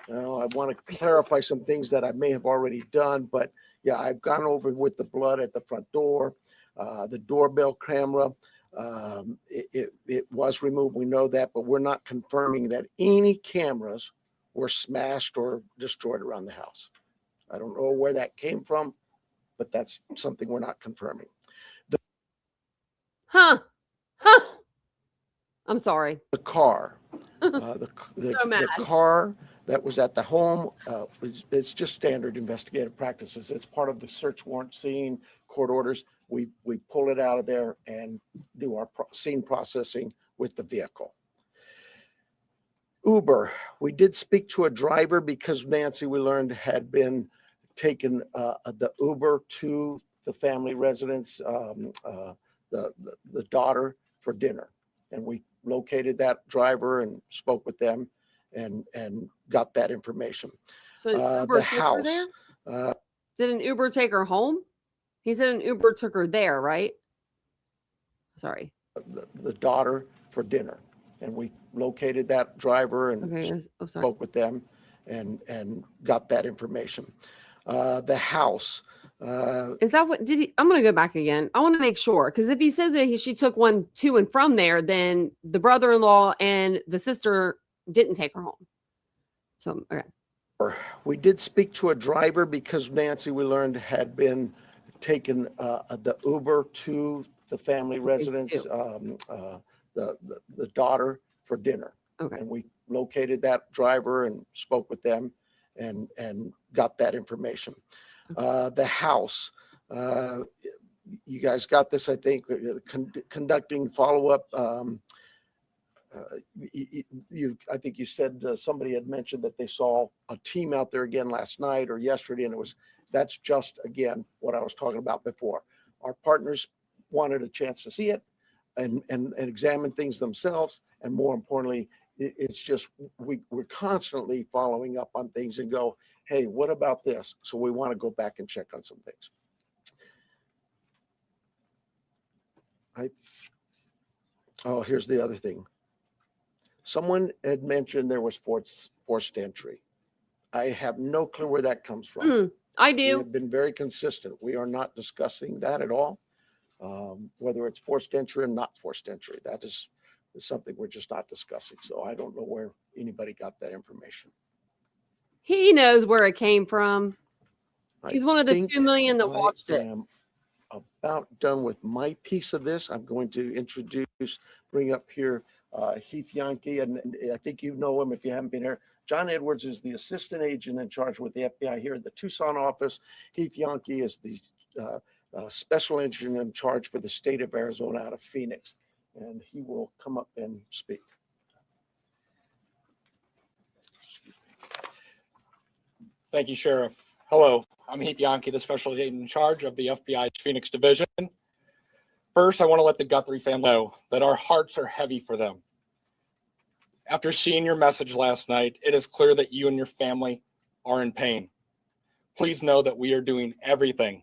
I want to clarify some things that I may have already done, but yeah, I've gone over with the blood at the front door, the doorbell camera. It was removed. We know that, but we're not confirming that any cameras were smashed or destroyed around the house. I don't know where that came from, but that's something we're not confirming. I'm sorry. The car, the car that was at the home, it's just standard investigative practices. It's part of the search warrant scene, court orders. We pull it out of there and do our scene processing with the vehicle. Uber, we did speak to a driver because Nancy, we learned, had been taken the Uber to the family residence, the daughter for dinner. And we located that driver and spoke with them and got that information. So the house. Did an Uber take her home? He said an Uber took her there, right? Sorry. The daughter for dinner. And we located that driver and spoke with them and got that information. The house. Is that what did he? I'm going to go back again. I want to make sure, because if he says that she took one to and from there, then the brother-in-law and the sister didn't take her home. So, okay. We did speak to a driver because Nancy, we learned, had been taken the Uber to the family residence, the daughter for dinner. Okay. And we located that driver and spoke with them and got that information. The House, you guys got this, I think, conducting follow-up. I think you said somebody had mentioned that they saw a team out there again last night or yesterday, and that's just, again, what I was talking about before. Our partners wanted a chance to see it and examine things themselves, and more importantly, it's just we're constantly following up on things and go, hey, what about this? So we want to go back and check on some things. Oh, here's the other thing. Someone had mentioned there was forced entry. I have no clue where that comes from. I We do. have been very consistent. We are not discussing that at all. Whether it's forced entry or not forced entry, that is something we're just not discussing. So I don't know where anybody got that information. He knows where it came from. I He's one of the think 2 million that I watched it. am about done with my piece of this. I'm going to bring up here Heath Yankee, and I think you know him if you haven't been here. John Edwards is the assistant agent in charge with the FBI here at the Tucson office. Heath Yankee is the special agent in charge for the state of Arizona out of Phoenix, and he will come up and speak. Thank you, Sheriff. Hello, I'm Heath Yankee, the special agent in charge of the FBI's Phoenix Division. First, I want to let the Guthrie family know that our hearts are heavy for them. After seeing your message last night, it is clear that you and your family are in pain. Please know that we are doing everything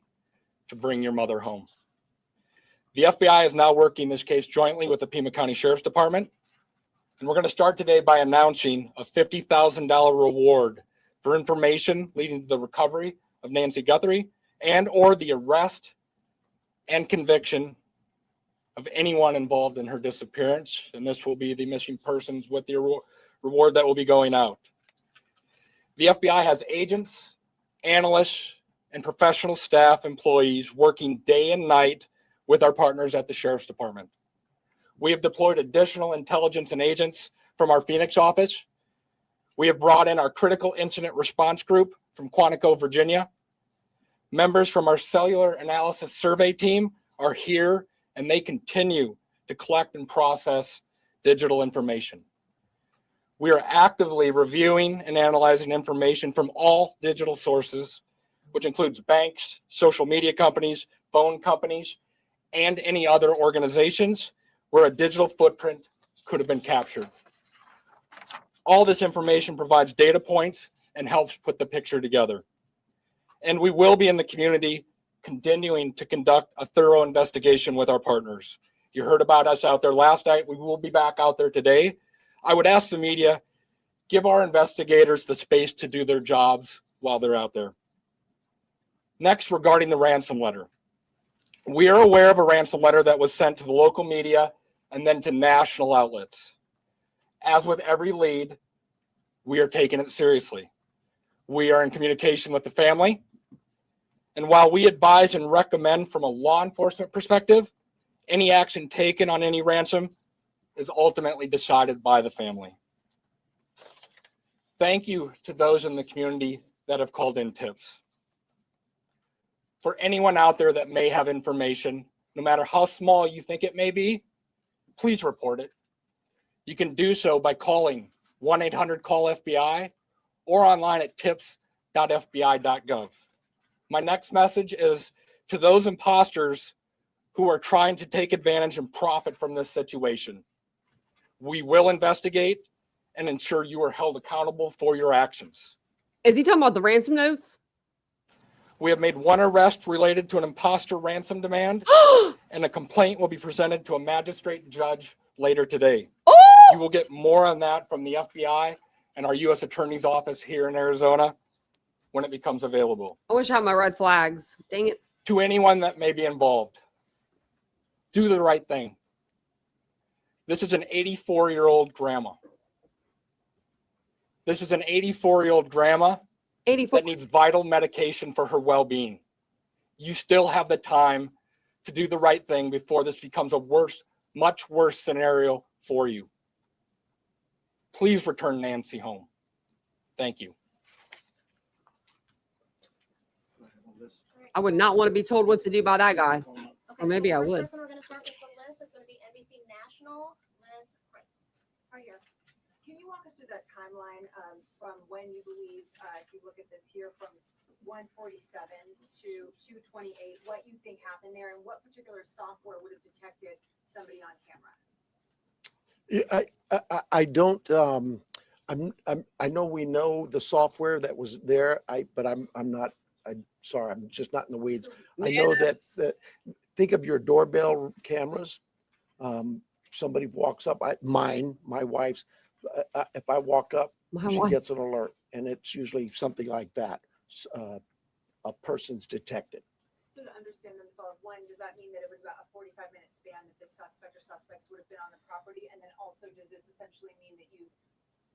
to bring your mother home. The FBI is now working this case jointly with the Pima County Sheriff's Department, and we're going to start today by announcing a $50,000 reward for information leading to the recovery of Nancy Guthrie and or the arrest and conviction of anyone involved in her disappearance. And this will be the missing persons with the reward that will be going out. The FBI has agents, analysts, and professional staff employees working day and night with our partners at the Sheriff's Department. We have deployed additional intelligence and agents from our Phoenix office. We have brought in our critical incident response group from Quantico, Virginia. Members from our cellular analysis survey team are here, and they continue to collect and process digital information. We are actively reviewing and analyzing information from all digital sources, which includes banks, social media companies, phone companies, and any other organizations where a digital footprint could have been captured. All this information provides data points and helps put the picture together. And we will be in the community continuing to conduct a thorough investigation with our partners. You heard about us out there last night. We will be back out there today. I would ask the media, give our investigators the space to do their jobs while they're out there. Next, regarding the ransom letter. We are aware of a ransom letter that was sent to the local media and then to national outlets. As with every lead, we are taking it seriously. We are in communication with the family. And while we advise and recommend from a law enforcement perspective, any action taken on any ransom is ultimately decided by the family. Thank you to those in the community that have called in tips. For anyone out there that may have information, no matter how small you think it may be, please report it. You can do so by calling 1-800-CALL-FBI or online at tips.fbi.gov. My next message is to those imposters who are trying to take advantage and profit from this situation. We will investigate and ensure you are held accountable for your actions. Is he talking about the ransom notes? We have made one arrest related to an imposter ransom demand, and a complaint will be presented to a magistrate judge later today. You will get more on that from the FBI and our U.S. Attorney's Office here in Arizona when it becomes available. I wish I had my red flags. Dang it. To anyone that may be involved, do the right thing. This is an 84-year-old grandma. This is an 84-year-old grandma 84. that needs vital medication for her well-being. You still have the time to do the right thing before this becomes a much worse scenario for you. Please return Nancy home. Thank you. I would not want to be told what to do by that guy. Okay, Or maybe so I the first would. person we're going to start with the list is going to be NBC National, Liz Prince. Right here. Can you walk us through that timeline from when you believe, if you look at this here, from 147 to 228, what you think happened there and what particular software would have detected somebody on camera? I don't. I know we know the software that was there. But I'm not. I'm sorry. I'm just not in the weeds. I know that think of your doorbell cameras. Somebody walks up. My wife's. If I walk up, she gets an alert, and it's usually something like that. A person's detected. So to understand the follow-up, one, does that mean that it was about a 45-minute span that the suspect or suspects would have been on the property? And then also, does this essentially mean that you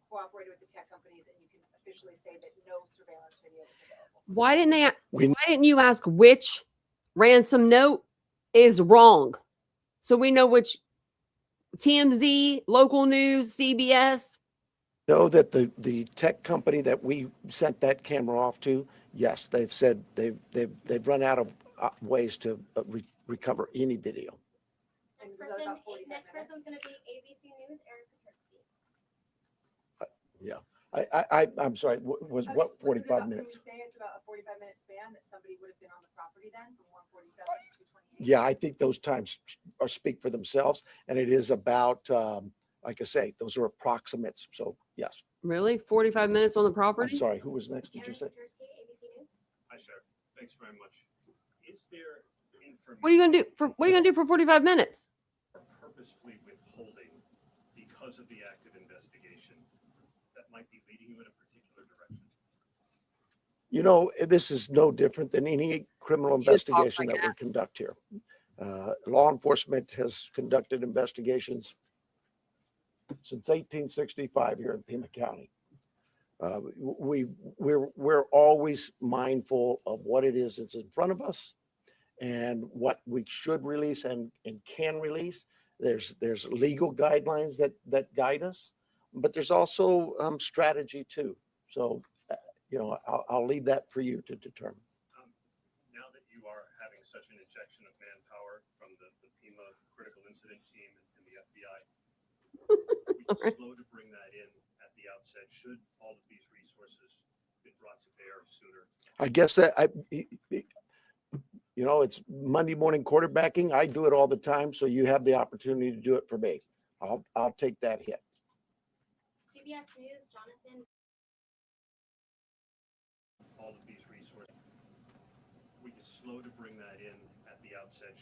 cooperated with the tech companies and you can officially say that no surveillance video is available? Why didn't you ask which ransom note is wrong? So we know which TMZ, local news, CBS. Know that the tech company that we sent that camera off to, yes, they've said they've run out of ways to recover any video. Next person's going to be ABC News, Aaron Petersky. Yeah, I'm sorry. Was Okay, what so 45 minutes? Can we say it's about a 45-minute span that somebody would have been on the property then from 147 to 228? Yeah, I think those times speak for themselves, and it is about, like I say, those are approximates. So yes. Really? 45 minutes on the I'm property? sorry. Who was next? Did you say? Aaron Petersky, ABC News. Hi, Sheriff. Thanks very much. Is there information? What are you gonna do for 45 minutes? Purposefully withholding because of the active investigation that might be leading you in a particular direction? You know, this is no different than any criminal You just talk investigation like that we conduct here. Law enforcement has conducted investigations since 1865 here in Pima County. We're always mindful of what it is that's in front of us and what we should release and can release. There's legal guidelines that guide us, but there's also strategy too. So, you know, I'll leave that for you to determine. Now that you are having such an injection of manpower from the Pima critical incident team and the FBI, we slow to bring that in at the outset. Should all of these resources be brought to bear sooner? I guess that you know, it's Monday morning quarterbacking. I do it all the time, so you have the opportunity to do it for me. I'll take that hit. CBS News, Jonathan. All of these resources, we can slow to bring that in at the outset.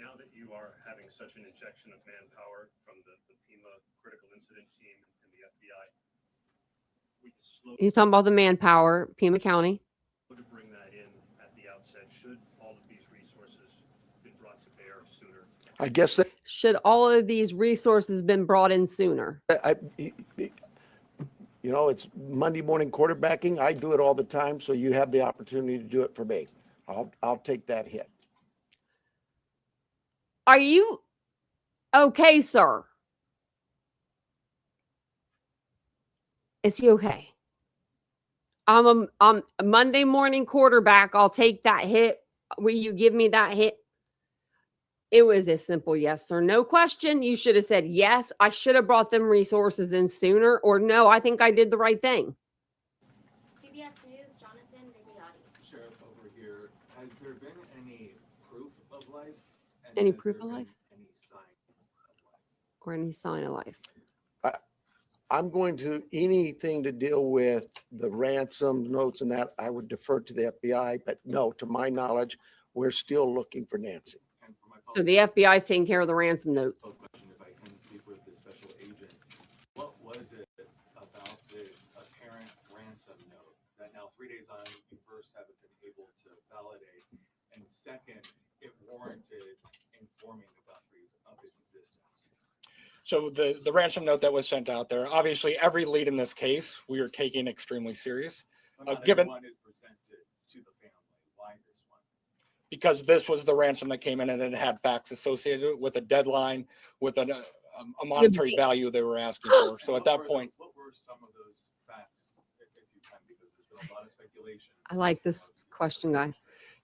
Now that you are having such an injection of manpower from the Pima critical incident team and the FBI, we can slow. He's talking about the manpower, Pima County. To bring that in at the outset. Should all of these resources be brought to bear sooner? I guess that Should all of these resources been brought in sooner? you know, it's Monday morning quarterbacking. I do it all the time, so you have the opportunity to do it for me. I'll take that hit. Are you okay, sir? Is he okay? I'm a Monday morning quarterback. I'll take that hit. Will you give me that hit? It was a simple yes or no question. You should have said, yes, I should have brought them resources in sooner, or no, I think I did the right thing. CBS News, Jonathan Vigliotti. Sheriff, over here, has there been any proof of life? And Any has proof there of been life? Any sign of life? Or any sign of life? I'm going to anything to deal with the ransom notes and that I would defer to the FBI, but no, to my knowledge, we're still looking for Nancy. And for my So the FBI is taking care of the ransom notes. question, if I can speak with the special agent, what was it about this apparent ransom note that now 3 days on, you first haven't been able to validate, and second, it warranted informing the Guthries of its existence? So the ransom note that was sent out there, obviously every lead in this case, we are taking extremely serious. Well, not Given- everyone is presented to the family. Why this one? Because this was the ransom that came in and it had facts associated with a deadline, with a monetary value they were asking for. So at that point, What were some of those facts, if you can, because there's been a lot of speculation. I like this question, guy.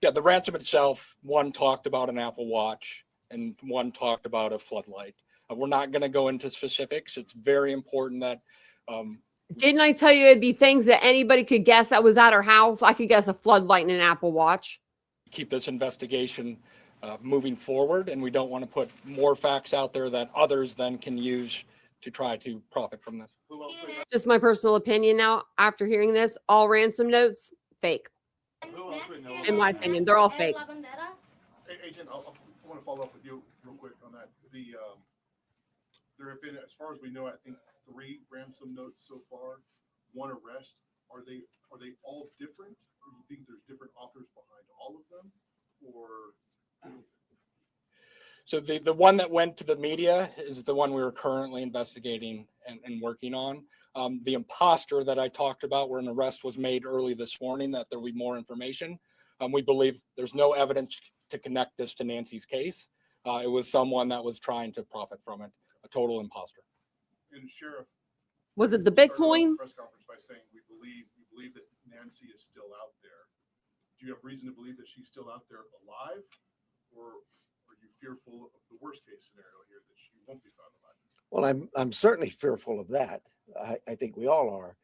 Yeah, the ransom itself, one talked about an Apple Watch and one talked about a floodlight. We're not going to go into specifics. It's very important that Didn't I tell you it'd be things that anybody could guess that was at her house? I could guess a floodlight and an Apple Watch. keep this investigation moving forward, and we don't want to put more facts out there that others then can use to try to profit from this. Just my personal opinion now, after hearing this, all ransom notes, fake. In my opinion, they're all fake. Hey, Agent, I want to follow up with you real quick on that. There have been, as far as we know, I think 3 ransom notes so far, 1 arrest. Are they all different, or do you think there's different authors behind all of them, or? So the one that went to the media is the one we were currently investigating and working on. The imposter that I talked about, where an arrest was made early this morning, that there will be more information. We believe there's no evidence to connect this to Nancy's case. It was someone that was trying to profit from it, a total imposter. And Sheriff, Was it the started off Bitcoin? the press conference by saying we believe that Nancy is still out there. Do you have reason to believe that she's still out there alive, or are you fearful of the worst case scenario here, that she won't be found alive? Well, I'm certainly fearful of that. I think we all are.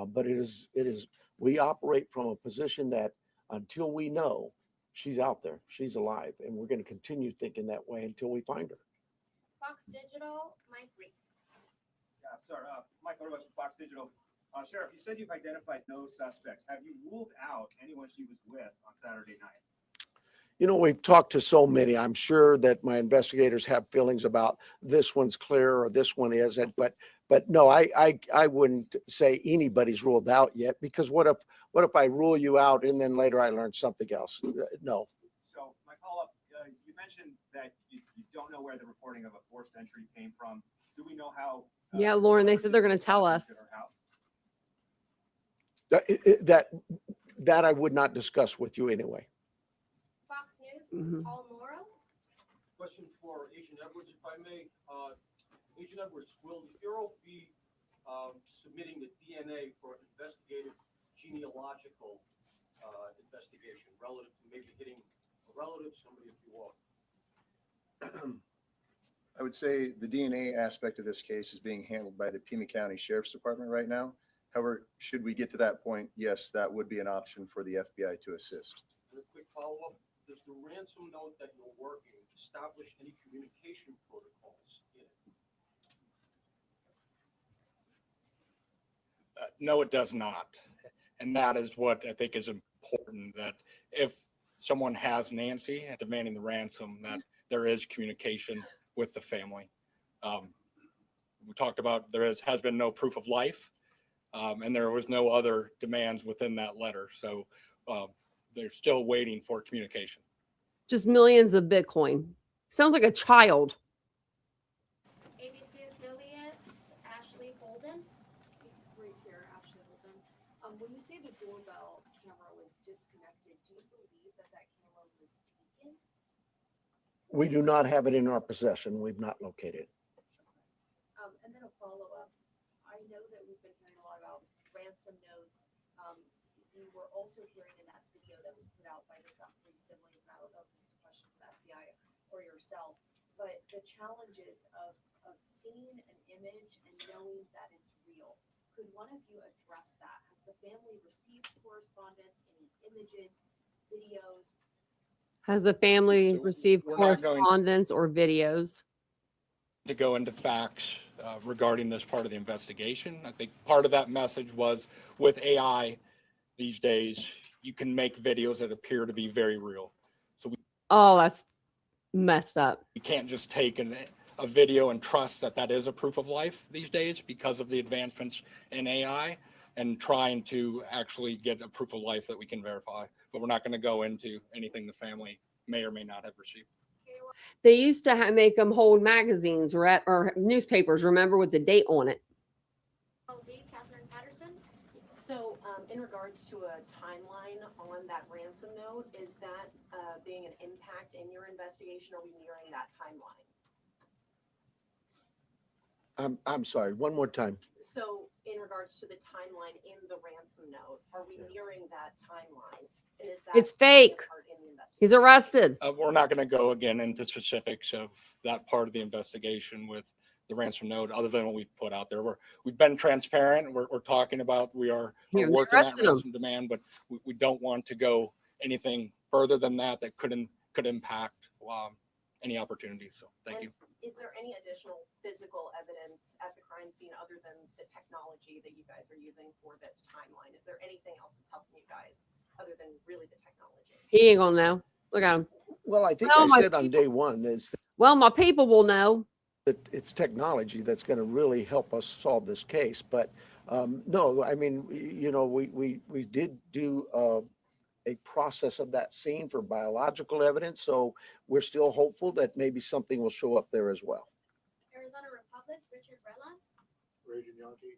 But it is we operate from a position that until we know she's out there, she's alive, and we're going to continue thinking that way until we find her. Fox Digital, Mike Reese. Yeah, sir. Mike Orwell from Fox Digital. Sheriff, you said you've identified no suspects. Have you ruled out anyone she was with on Saturday night? You know, we've talked to so many. I'm sure that my investigators have feelings about this one's clear or this one isn't. But no, I wouldn't say anybody's ruled out yet, because what if I rule you out and then later I learn something else? No. So my follow-up, you mentioned that you don't know where the reporting of a forced entry came from. Do we know how? Yeah, Lauren, they said they're going to tell us. That I would not discuss with you anyway. Fox News, Paul Morrow. Question for Agent Edwards, if I may. Agent Edwards, will the Bureau be submitting the DNA for investigative genealogical investigation relative to maybe hitting a relative, somebody if you will? I would say the DNA aspect of this case is being handled by the Pima County Sheriff's Department right now. However, should we get to that point, yes, that would be an option for the FBI to assist. And a quick follow-up, does the ransom note that you're working establish any communication protocols in it? No, it does not. And that is what I think is important, that if someone has Nancy and demanding the ransom, that there is communication with the family. We talked about there has been no proof of life, and there was no other demands within that letter. So they're still waiting for communication. Just millions of Bitcoin. Sounds like a child. ABC affiliate, Ashley Holden. Right here, Ashley Holden. When you say the doorbell camera was disconnected, do you believe that camera was taken? We do not have it in our possession. We've not located it. And then a follow-up. I know that we've been hearing a lot about ransom notes. We were also hearing in that video that was put out by the Guthrie siblings, and I don't know if this is a question for the FBI or yourself, but the challenges of seeing an image and knowing that it's real. Could one of you address that? Has the family received correspondence, any images, videos? Has the family So received we're not going correspondence or videos? to go into facts regarding this part of the investigation. I think part of that message was with AI these days, you can make videos that appear to be very real. So Oh, that's messed up. we can't just take a video and trust that that is a proof of life these days because of the advancements in AI and trying to actually get a proof of life that we can verify. But we're not going to go into anything the family may or may not have received. They used to make them hold magazines or newspapers, remember, with the date on it. LD, Catherine Patterson. So in regards to a timeline on that ransom note, is that being an impact in your investigation? Are we nearing that timeline? I'm sorry, one more time. So in regards to the timeline in the ransom note, are we nearing that timeline? And is that It's fake. part in the investigation? He's arrested. We're not going to go again into specifics of that part of the investigation with the ransom note, other than what we've put out there. We've been transparent. We're talking about we are Here, they working that arrested him. ransom demand, but we don't want to go anything further than that could impact any opportunities. So thank you. Is there any additional physical evidence at the crime scene other than the technology that you guys are using for this timeline? Is there anything else that's helping you guys other than really the technology? He ain't gonna know. Look at him. Well, I think Well, I my said on day one is Well, my people will know. that it's technology that's going to really help us solve this case. But no, I mean, we did do a process of that scene for biological evidence. So we're still hopeful that maybe something will show up there as well. Arizona Republic's Richard Brelas. Agent Yankee,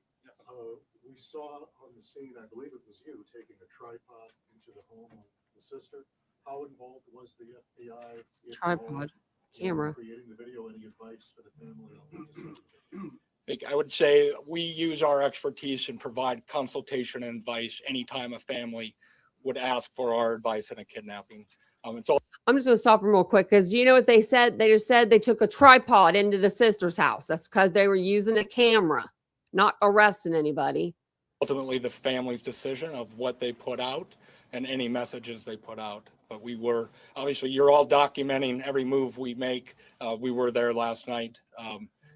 we saw on the scene, I believe it was you, taking a tripod into the home of the sister. How involved was the FBI? Tripod, camera. Creating the video, any advice for the family on what to say? I would say we use our expertise and provide consultation and advice anytime a family would ask for our advice in a kidnapping. It's all I'm just gonna stop him real quick because you know what they said? They just said they took a tripod into the sister's house. That's because they were using a camera, not arresting anybody. ultimately the family's decision of what they put out and any messages they put out. But we were, obviously, you're all documenting every move we make. We were there last night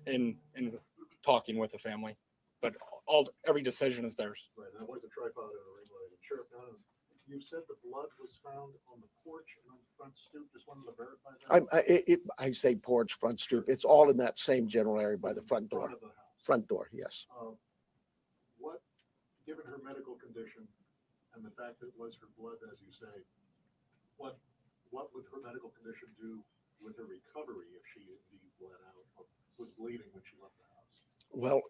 in talking with the family, but every decision is theirs. Right, that was a tripod in a ring light. Sheriff, you said the blood was found on the porch and on the front stoop. Just wanted to verify that. I say porch, front stoop. It's all in that same general area by the front door. Front of the house. Front door, yes. What, given her medical condition and the fact that it was her blood, as you say, what would her medical condition do with her recovery if she indeed bled out or was bleeding when she left the house? Well,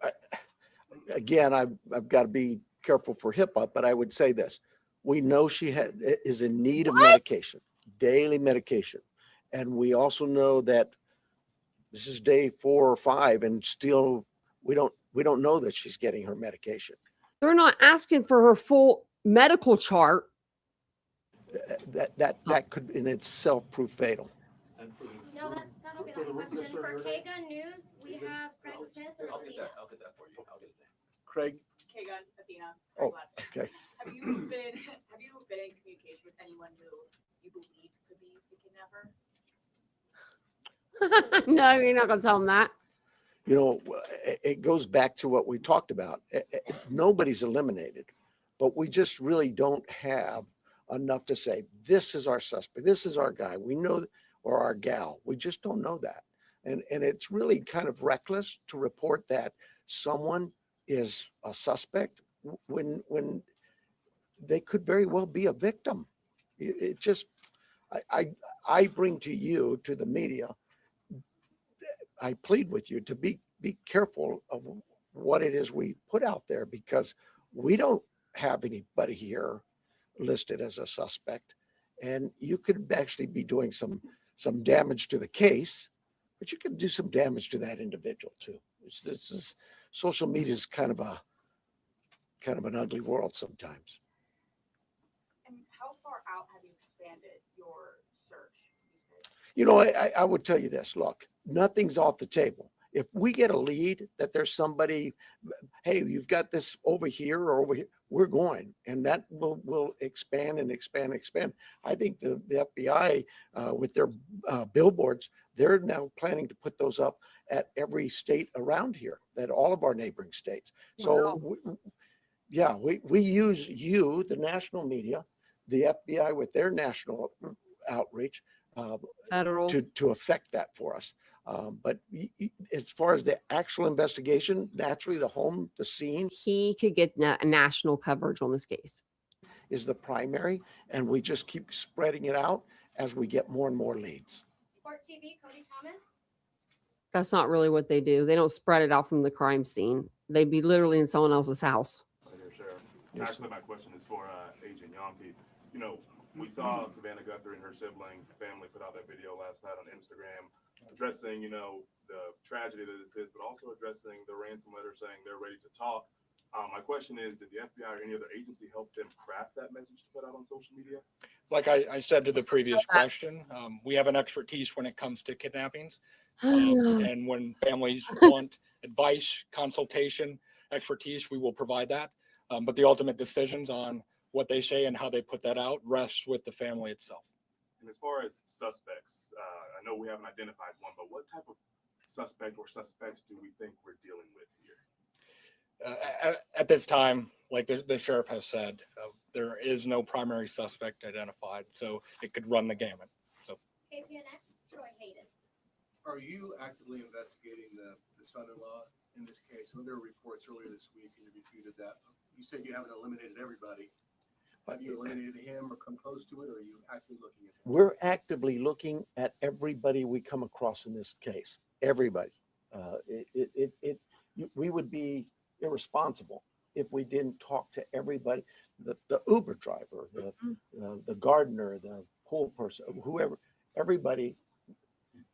again, I've got to be careful for HIPAA, but I would say this. We know she is in need of medication, daily medication. And we also know that this is day 4 or 5 and still we don't know that she's getting her medication. They're not asking for her full medical chart. That could in itself prove fatal. And for the, No, that'll be for the the question. witness or For your name? KGUN News, we have Craig Smith or Alina. I'll get that for you. I'll get it. Craig? Kagan, Athena. Oh, okay. Have you been in communication with anyone who you believe could be the kidnapper? No, you're not gonna tell them that. You know, it goes back to what we talked about. Nobody's eliminated, but we just really don't have enough to say, this is our suspect, this is our guy, we know, or our gal. We just don't know that. And it's really kind of reckless to report that someone is a suspect when they could very well be a victim. It just, I bring to you, to the media, I plead with you to be careful of what it is we put out there, because we don't have anybody here listed as a suspect, and you could actually be doing some damage to the case, but you could do some damage to that individual too. This is social media is kind of an ugly world sometimes. And how far out have you expanded your search? You know, I would tell you this, look, nothing's off the table. If we get a lead that there's somebody, hey, you've got this over here or over here, we're going, and that will expand and expand and expand. I think the FBI with their billboards, they're now planning to put those up at every state around here, at all of our neighboring states. So we use you, the national media, the FBI with their national outreach Federal. to affect that for us. But as far as the actual investigation, naturally the scene. He could get national coverage on this case. Is the primary, and we just keep spreading it out as we get more and more leads. Court TV, Cody Thomas. That's not really what they do. They don't spread it out from the crime scene. They'd be literally in someone else's house. Sheriff. Yes. Actually, my question is for Agent Yankee. You know, we saw Savannah Guthrie and her sibling family put out that video last night on Instagram addressing, the tragedy that this is, but also addressing the ransom letter saying they're ready to talk. My question is, did the FBI or any other agency help them craft that message to put out on social media? Like I said to the previous question, we have an expertise when it comes to kidnappings. And when families want advice, consultation, expertise, we will provide that. But the ultimate decisions on what they say and how they put that out rests with the family itself. And as far as suspects, I know we haven't identified one, but what type of suspect or suspects do we think we're dealing with here? At this time, like the sheriff has said, there is no primary suspect identified, so it could run the gamut. So, KPNX, Troy Hayden. Are you actively investigating the son-in-law in this case? Well, there were reports earlier this week and you refuted that. You said you haven't eliminated everybody. Have you eliminated him or come close to it, or are you actively looking at him? We're actively looking at everybody we come across in this case. Everybody. We would be irresponsible if we didn't talk to everybody. The Uber driver, the gardener, the pool person, whoever. Everybody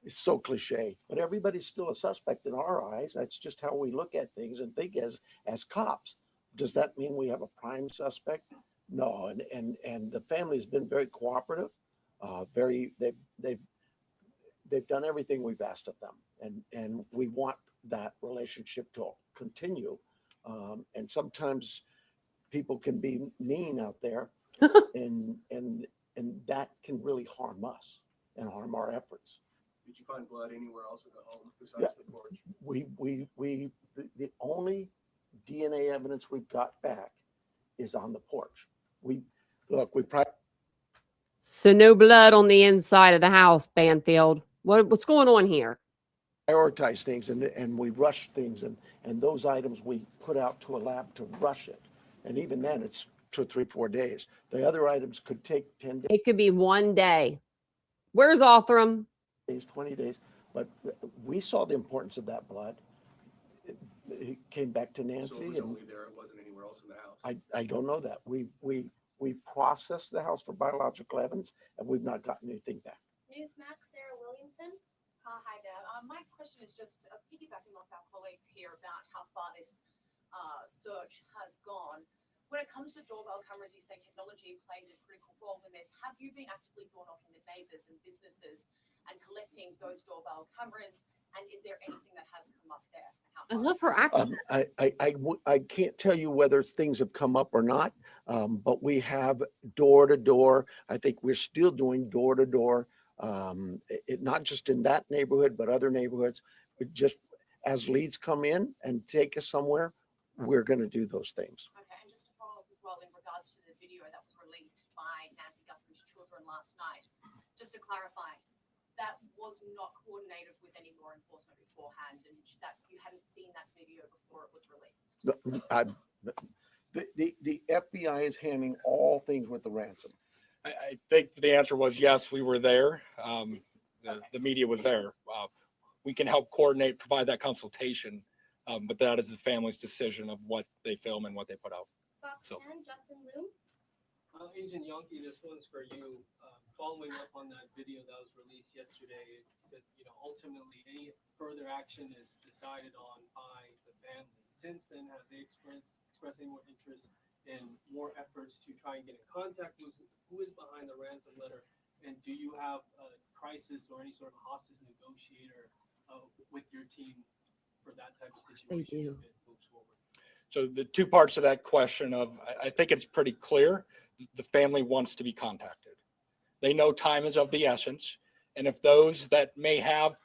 is so cliche, but everybody's still a suspect in our eyes. That's just how we look at things and think as cops. Does that mean we have a prime suspect? No, and the family has been very cooperative. They've done everything we've asked of them, and we want that relationship to continue. And sometimes people can be mean out there, and that can really harm us and harm our efforts. Did you find blood anywhere else in the home besides the porch? The only DNA evidence we got back is on the porch. So no blood on the inside of the house, Banfield. What's going on here? Prioritize things and we rush things, and those items we put out to a lab to rush it. And even then it's 2, 3, 4 days. The other items could take 10 days. It could be one day. Where's Othram? 20 days. But we saw the importance of that blood. It came back to Nancy. So it was only there, it wasn't anywhere else in the house? I don't know that. We processed the house for biological evidence, and we've not gotten anything back. Newsmax, Sarah Williamson. Hi there. My question is just piggybacking off our colleagues here about how far this search has gone. When it comes to doorbell cameras, you say technology plays a critical role in this. Have you been actively door knocking with neighbors and businesses and collecting those doorbell cameras? And is there anything that has come up there? I love her accent. I can't tell you whether things have come up or not, but we have door to door. I think we're still doing door to door, not just in that neighborhood, but other neighborhoods. Just as leads come in and take us somewhere, we're going to do those things. Okay, and just to follow up as well in regards to the video that was released by Nancy Guthrie's children last night, just to clarify, that was not coordinated with any law enforcement beforehand, and that you hadn't seen that video before it was released. The FBI is handling all things with the ransom. I think the answer was yes, we were there. The media was there. We can help coordinate, provide that consultation, but that is the family's decision of what they film and what they put out. Fox 10, Justin Loom. Agent Yankee, this one's for you. Following up on that video that was released yesterday, it said, ultimately any further action is decided on by the family. Since then, have they expressed any more interest in more efforts to try and get in contact with who is behind the ransom letter? And do you have a crisis or any sort of hostage negotiator with your team for that type of situation? They do. So the two parts of that question I think it's pretty clear. The family wants to be contacted. They know time is of the essence. And if those that may have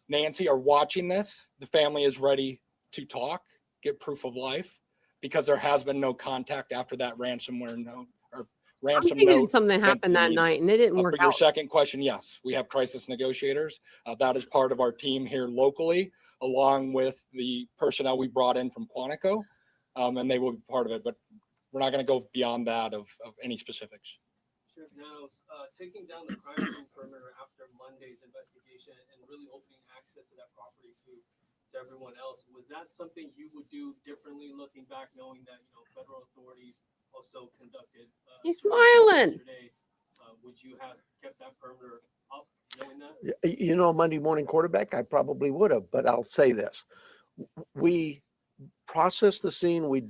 Nancy are watching this, the family is ready to talk, get proof of life, because there has been no contact after that ransomware note or ransom I'm thinking note. something happened that night and it didn't work For your out. second question, yes, we have crisis negotiators. That is part of our team here locally, along with the personnel we brought in from Quantico, and they will be part of it. But we're not going to go beyond that of any specifics. Sure. Now, taking down the crime scene perimeter after Monday's investigation and really opening access to that property to everyone else, was that something you would do differently looking back, knowing that federal authorities also conducted? He's smiling. Yesterday, would you have kept that perimeter up, knowing that? Monday morning quarterback, I probably would have, but I'll say this. We processed the scene. We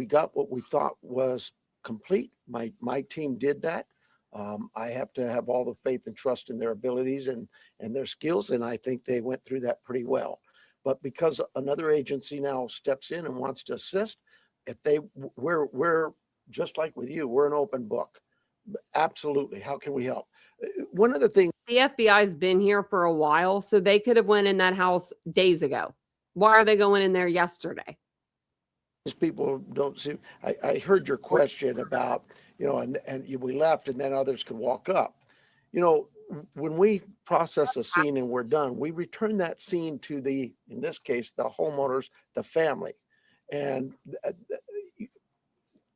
got what we thought was complete. My team did that. I have to have all the faith and trust in their abilities and their skills, and I think they went through that pretty well. But because another agency now steps in and wants to assist, we're just like with you, we're an open book. Absolutely. How can we help? One of the things, The FBI's been here for a while, so they could have went in that house days ago. Why are they going in there yesterday? people don't see. I heard your question about, we left and then others could walk up. When we process a scene and we're done, we return that scene to in this case, the homeowners, the family. And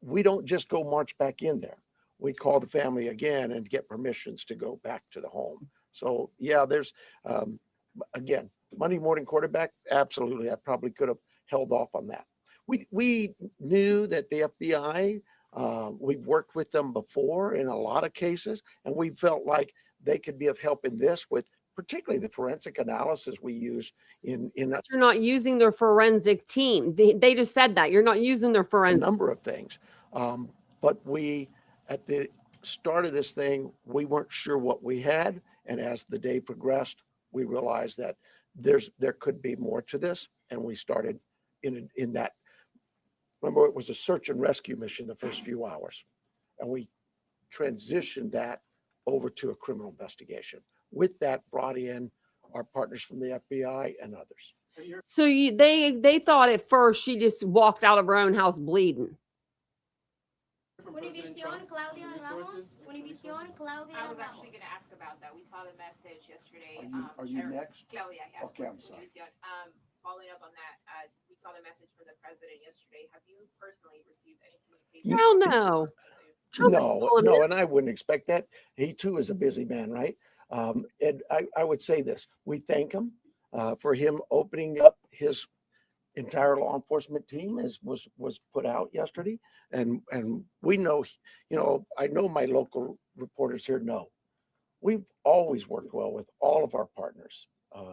we don't just go march back in there. We call the family again and get permissions to go back to the home. So yeah, there's, again, Monday morning quarterback. Absolutely. I probably could have held off on that. We knew that the FBI, we've worked with them before in a lot of cases, and we felt like they could be of help in this with particularly the forensic analysis we use in You're not using their forensic team. They just said that. You're not using their a forensic. number of things. But at the start of this thing, we weren't sure what we had. And as the day progressed, we realized that there could be more to this. And we started in that. Remember, it was a search and rescue mission the first few hours. And we transitioned that over to a criminal investigation. With that, brought in our partners from the FBI and others. So they thought at first she just walked out of her own house bleeding. Univision, Claudia Ramos. Univision, Claudia I was Ramos. actually going to ask about that. We saw the message yesterday. Are you next? Claudia, yeah. Okay, I'm sorry. Univision. Following up on that, we saw the message from the president yesterday. Have you personally received any communication? Hell no. No, and I wouldn't expect that. He too is a busy man, right? And I would say this: we thank him for him opening up his entire law enforcement team, as was put out yesterday, and we know, I know my local reporters here know we've always worked well with all of our partners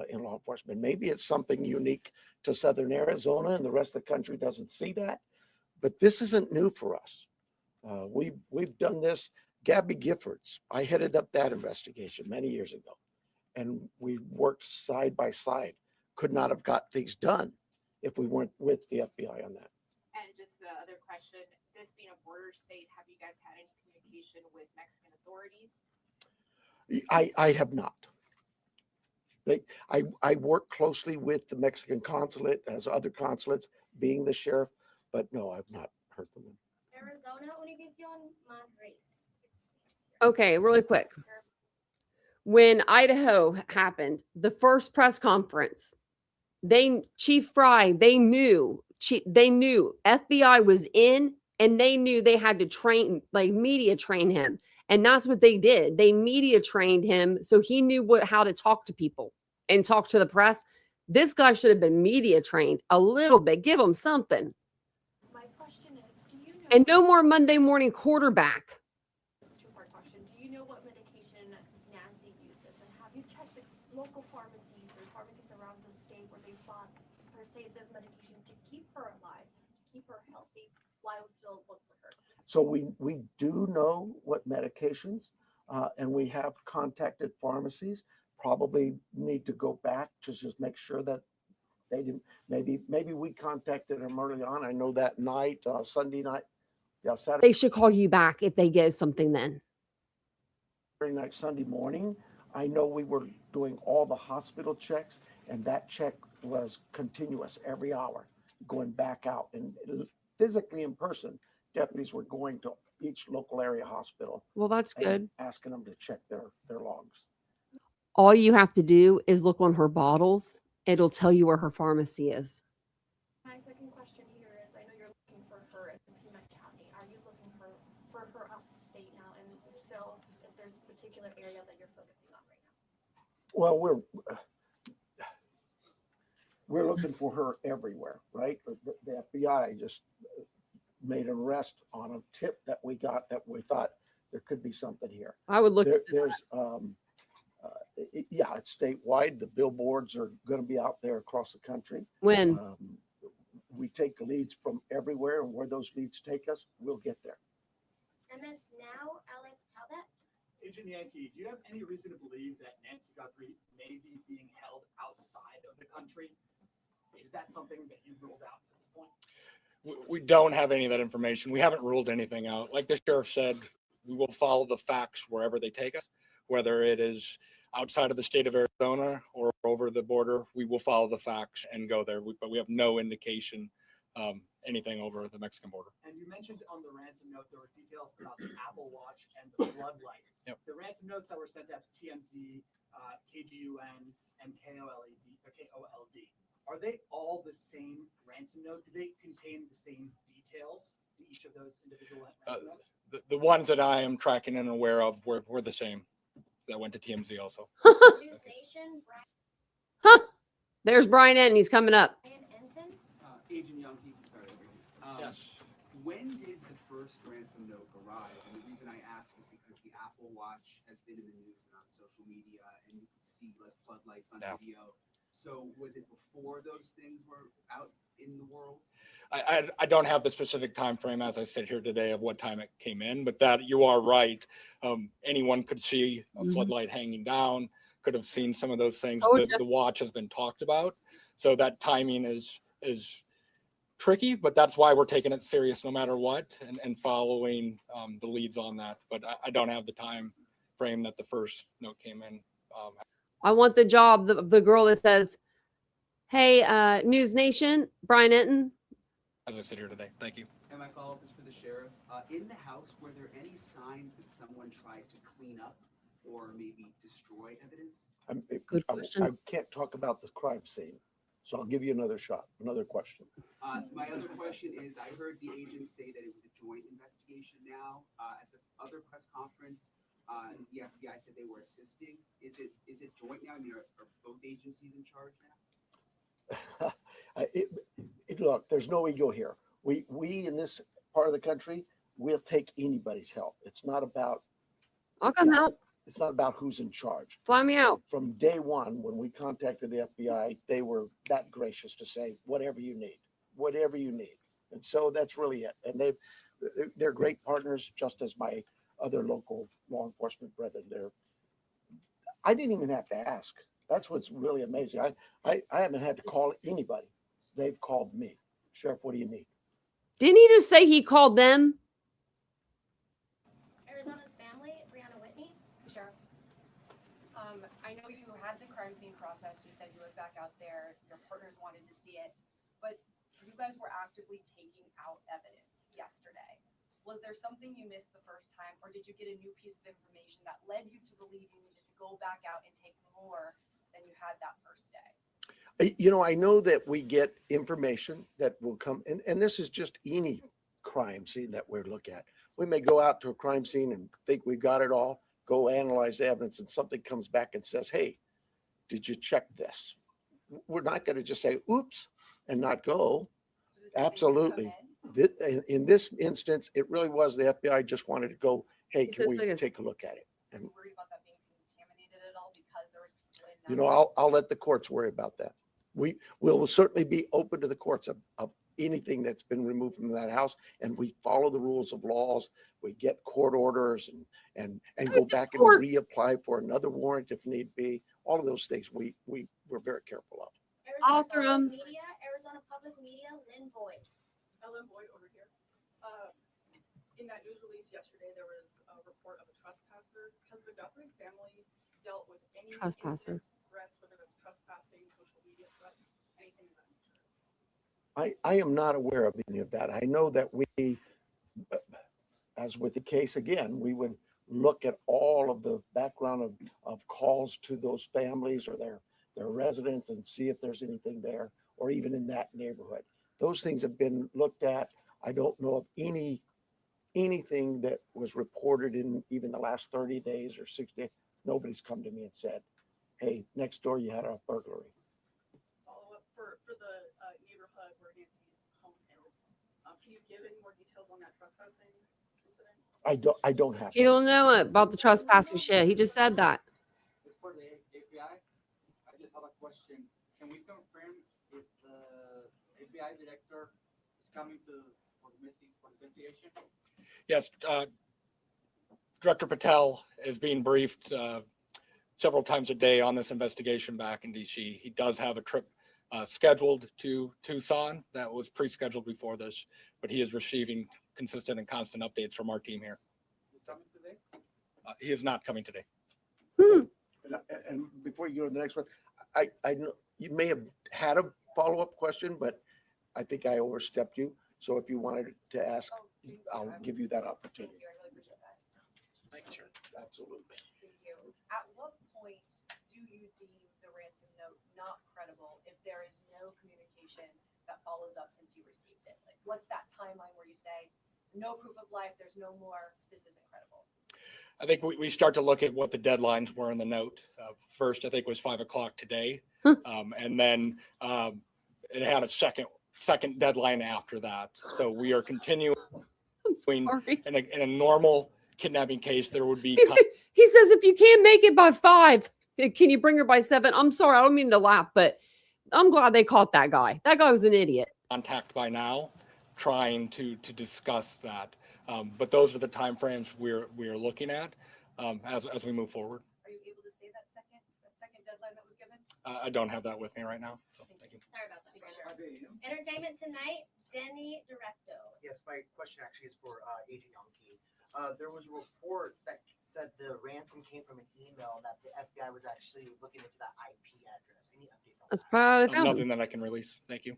in law enforcement. Maybe it's something unique to Southern Arizona, and the rest of the country doesn't see that, but this isn't new for us. We've done this. Gabby Giffords, I headed up that investigation many years ago, and we worked side by side. Could not have got things done if we weren't with the FBI on that. And just the other question, this being a border state, have you guys had any communication with Mexican authorities? I have not. I work closely with the Mexican consulate as other consulates, being the sheriff, but no, I've not heard from them. Arizona, Univision, Madrid. Okay, really quick. When Idaho happened, the first press conference, Chief Fry, they knew FBI was in, and they knew they had to media train him. And that's what they did. They media trained him so he knew how to talk to people and talk to the press. This guy should have been media trained a little bit. Give him something. My question is, do you know? And no more Monday morning quarterback. Two-part question. Do you know what medication Nancy uses? And have you checked local pharmacies or pharmacies around the state where they bought, per se, this medication to keep her alive, to keep her healthy, while still look for her? So we do know what medications, and we have contacted pharmacies. Probably need to go back to just make sure that they didn't. Maybe we contacted them early on. I know that night, Sunday night, Saturday. They should call you back if they get something then. Night, Sunday morning. I know we were doing all the hospital checks, and that check was continuous every hour, going back out and physically in person. Deputies were going to each local area hospital. Well, that's good. Asking them to check their logs. All you have to do is look on her bottles. It'll tell you where her pharmacy is. My second question here is, I know you're looking for her in Pima County. Are you looking for her out of state now? And if so, if there's a particular area that you're focusing on right now? Well, we're looking for her everywhere, right? The FBI just made an arrest on a tip that we got that we thought there could be something here. I would look. It's statewide. The billboards are going to be out there across the country. When? we take leads from everywhere, and where those leads take us, we'll get there. MS Now, Alex Talbot. Agent Yankee, do you have any reason to believe that Nancy Guthrie may be being held outside of the country? Is that something that you ruled out at this point? We don't have any of that information. We haven't ruled anything out. Like the sheriff said, we will follow the facts wherever they take us, whether it is outside of the state of Arizona or over the border. We will follow the facts and go there, but we have no indication anything over the Mexican border. And you mentioned on the ransom note, there were details about the Apple Watch and the floodlight. Yep. The ransom notes that were sent out to TMZ, KGUN, and KOLD, are they all the same ransom note? Do they contain the same details in each of those individual ransom notes? The ones that I am tracking and aware of were the same. That went to TMZ also. News Nation, There's Brian Enton. He's coming up. Brian Enton. Agent Yankee, sorry. Yes. When did the first ransom note arrive? And the reason I ask is because the Apple Watch has been in the news and on social media, and you can see like floodlights on video. So was it before those things were out in the world? I don't have the specific time frame as I sit here today of what time it came in, but that you are right. Anyone could see a floodlight hanging down, could have seen some of those things. Oh, The watch has been talked about, so that timing is tricky, but that's why we're taking it serious no matter what, and following the leads on that. But I don't have the time frame that the first note came in. I want the job of the girl that says, "Hey, News Nation, Brian Enton." As I sit here today, thank you. And my follow-up is for the sheriff. In the house, were there any signs that someone tried to clean up or maybe destroy evidence? Good question. I can't talk about the crime scene, so I'll give you another shot, another question. My other question is, I heard the agents say that it was a joint investigation now. At the other press conference, the FBI said they were assisting. Is it joint now? I mean, are both agencies in charge now? Look, there's no ego here. We in this part of the country, we'll take anybody's help. It's not about. I'll come help. It's not about who's in charge. Fly me out. From day one, when we contacted the FBI, they were that gracious to say, whatever you need, whatever you need. And so that's really it. And they're great partners, just as my other local law enforcement brethren. I didn't even have to ask. That's what's really amazing. I haven't had to call anybody. They've called me. Sheriff, what do you need? Didn't he just say he called them? Arizona's family, Brianna Whitney. Sheriff, I know you had the crime scene process. You said you went back out there. Your partners wanted to see it, but you guys were actively taking out evidence yesterday. Was there something you missed the first time, or did you get a new piece of information that led you to believe you needed to go back out and take more than you had that first day? I know that we get information that will come, and this is just any crime scene that we look at. We may go out to a crime scene and think we've got it all, go analyze the evidence, and something comes back and says, hey, did you check this? We're not going to just say, oops, and not go. Absolutely. In this instance, it really was the FBI just wanted to go, hey, can we take a look at it? And Worried about that being contaminated at all because there was people in that I'll let the courts worry about that. We will certainly be open to the courts of anything that's been removed from that house, and we follow the rules of laws. We get court orders and go back and reapply for another warrant if need be. All of those things we're very careful of. Arizona Public Media, Lynn Boyd. Ellen Boyd over here. In that news release yesterday, there was a report of a trespasser. Has the Guthrie family dealt with any Trespasser. threats, whether it's trespassing, social media threats, anything of that nature? I am not aware of any of that. I know that we, as with the case again, we would look at all of the background of calls to those families or their residents and see if there's anything there, or even in that neighborhood. Those things have been looked at. I don't know of anything that was reported in even the last 30 days or 60 days. Nobody's come to me and said, hey, next door you had a burglary. Follow up for the neighborhood where Nancy's home is. Can you give any more details on that trespassing incident? I don't have. He don't know about the trespassing shit. He just said that. As for the API, I just have a question. Can we confirm if the FBI director is coming for the investigation? Yes, Director Patel is being briefed several times a day on this investigation back in DC. He does have a trip scheduled to Tucson that was pre-scheduled before this, but he is receiving consistent and constant updates from our team here. Coming today? He is not coming today. And before you go to the next one, I know you may have had a follow-up question, but I think I overstepped you. So if you wanted to ask, I'll give you that opportunity. Thank you, sir. Absolutely. Thank you. At what point do you deem the ransom note not credible if there is no communication that follows up since you received it? Like, what's that timeline where you say, no proof of life, there's no more, this isn't credible? I think we start to look at what the deadlines were in the note. First, I think was 5 o'clock today. And then it had a second deadline after that. So we are continuing in a normal kidnapping case. There would be He says, if you can't make it by 5, can you bring her by 7? I'm sorry, I don't mean to laugh, but I'm glad they caught that guy. That guy was an idiot. contact by now, trying to discuss that. But those are the timeframes we're looking at as we move forward. Are you able to say that second deadline that was given? I don't have that with me right now. So thank you. Sorry about that. Entertainment Tonight, Denny Directo. Yes, my question actually is for Agent Yonke. There was a report that said the ransom came from an email and that the FBI was actually looking into that IP address. Any updates on That's probably Nothing that I can release. Thank you.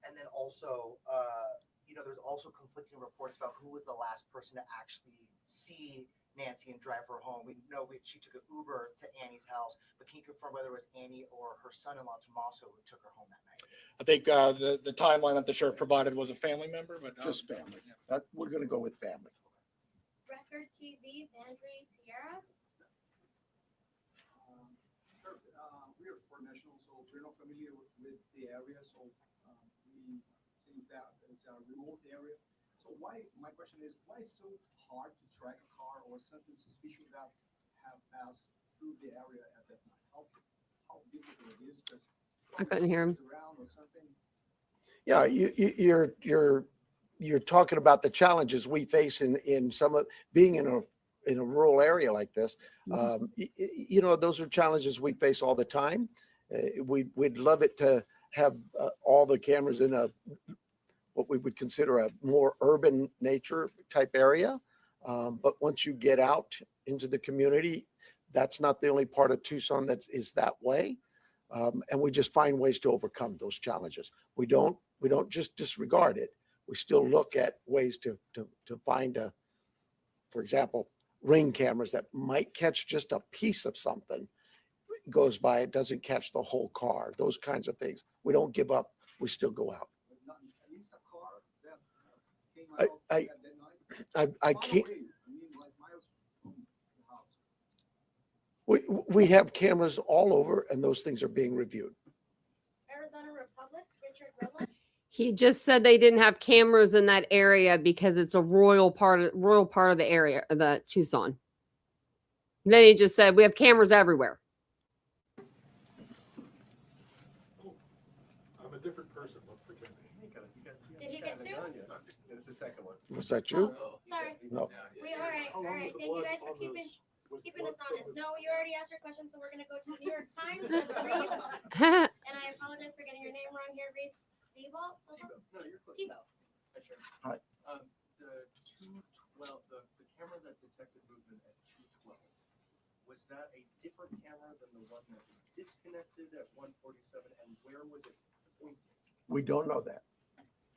And then also, there's also conflicting reports about who was the last person to actually see Nancy and drive her home. We know she took an Uber to Annie's house, but can you confirm whether it was Annie or her son-in-law Tommaso who took her home that night? I think the timeline that the sheriff provided was a family member, but Just family. We're going to go with family. Record TV, Vandry Piera. Sure. We are foreign nationals, so we're not familiar with the area, so we think that it's a remote area. So my question is, why is it so hard to track a car or something suspicious that have passed through the area at that time? How difficult it is? Because I couldn't hear him. around or something. Yeah, you're talking about the challenges we face in some of being in a rural area like this. Those are challenges we face all the time. We'd love it to have all the cameras in what we would consider a more urban nature type area. But once you get out into the community, that's not the only part of Tucson that is that way. And we just find ways to overcome those challenges. We don't just disregard it. We still look at ways to find for example, ring cameras that might catch just a piece of something. It goes by, it doesn't catch the whole car. Those kinds of things. We don't give up. We still go out. At least a car that came out at that night. I can't. I mean, like miles from the house. We have cameras all over, and those things are being reviewed. Arizona Republic, Richard Rilla. He just said they didn't have cameras in that area because it's a rural part of the area, the Tucson. And then he just said we have cameras everywhere. I'm a different person, but forgive me. Did he get two? It's the second one. Was that you? Sorry. No. All right. Thank you guys for keeping us honest. No, you already asked your question, so we're gonna go to New York Times with Reese. And I apologize for getting your name wrong here, Reese. Tebow? No, you're close. Tebow. Hi, sure. Hi. The 212, the camera that detected movement at 212, was that a different camera than the one that was disconnected at 147, and where was it pointing? We don't know that.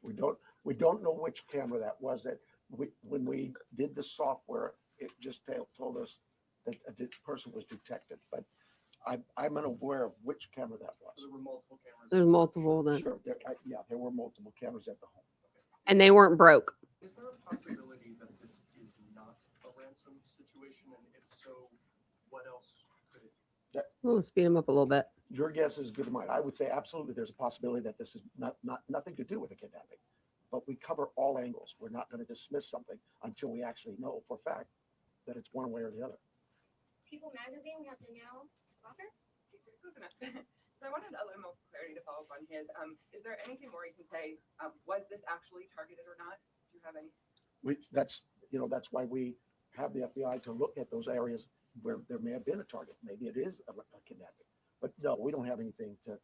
We don't know which camera that was. When we did the software, it just told us that a person was detected, but I'm unaware of which camera that was. There were multiple cameras. There's multiple that, Sure, there were multiple cameras at the home. and they weren't broke. Is there a possibility that this is not a ransom situation, and if so, what else could it be? We'll speed him up a little bit. Your guess is as good as mine. I would say absolutely there's a possibility that this is nothing to do with a kidnapping, but we cover all angles. We're not going to dismiss something until we actually know for a fact that it's one way or the other. People Magazine, we have Danielle Walker. So I wanted a little more clarity to follow up on his. Is there anything more you can say? Was this actually targeted or not? Do you have any? That's why we have the FBI to look at those areas where there may have been a target. Maybe it is a kidnapping, but no, we don't have anything to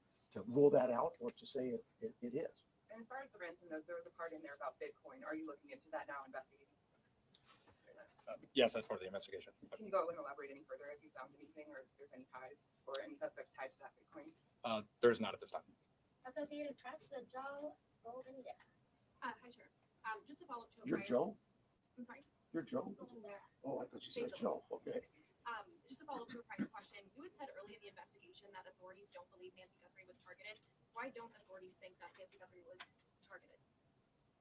rule that out or to say it is. And as far as the ransom notes, there was a part in there about Bitcoin. Are you looking into that now, investigating? Yes, that's part of the investigation. Can you go and elaborate any further if you found anything or if there's any ties or any suspects tied to that Bitcoin? There's not at this time. Associated Press, Joe Goldendare. Hi, Chair. Just to follow up to a You're prior- Joe? I'm sorry. You're Joe? Goldendare. Oh, I thought you said Joe. Okay. Just to follow up to a prior question, you had said early in the investigation that authorities don't believe Nancy Guthrie was targeted. Why don't authorities think that Nancy Guthrie was targeted?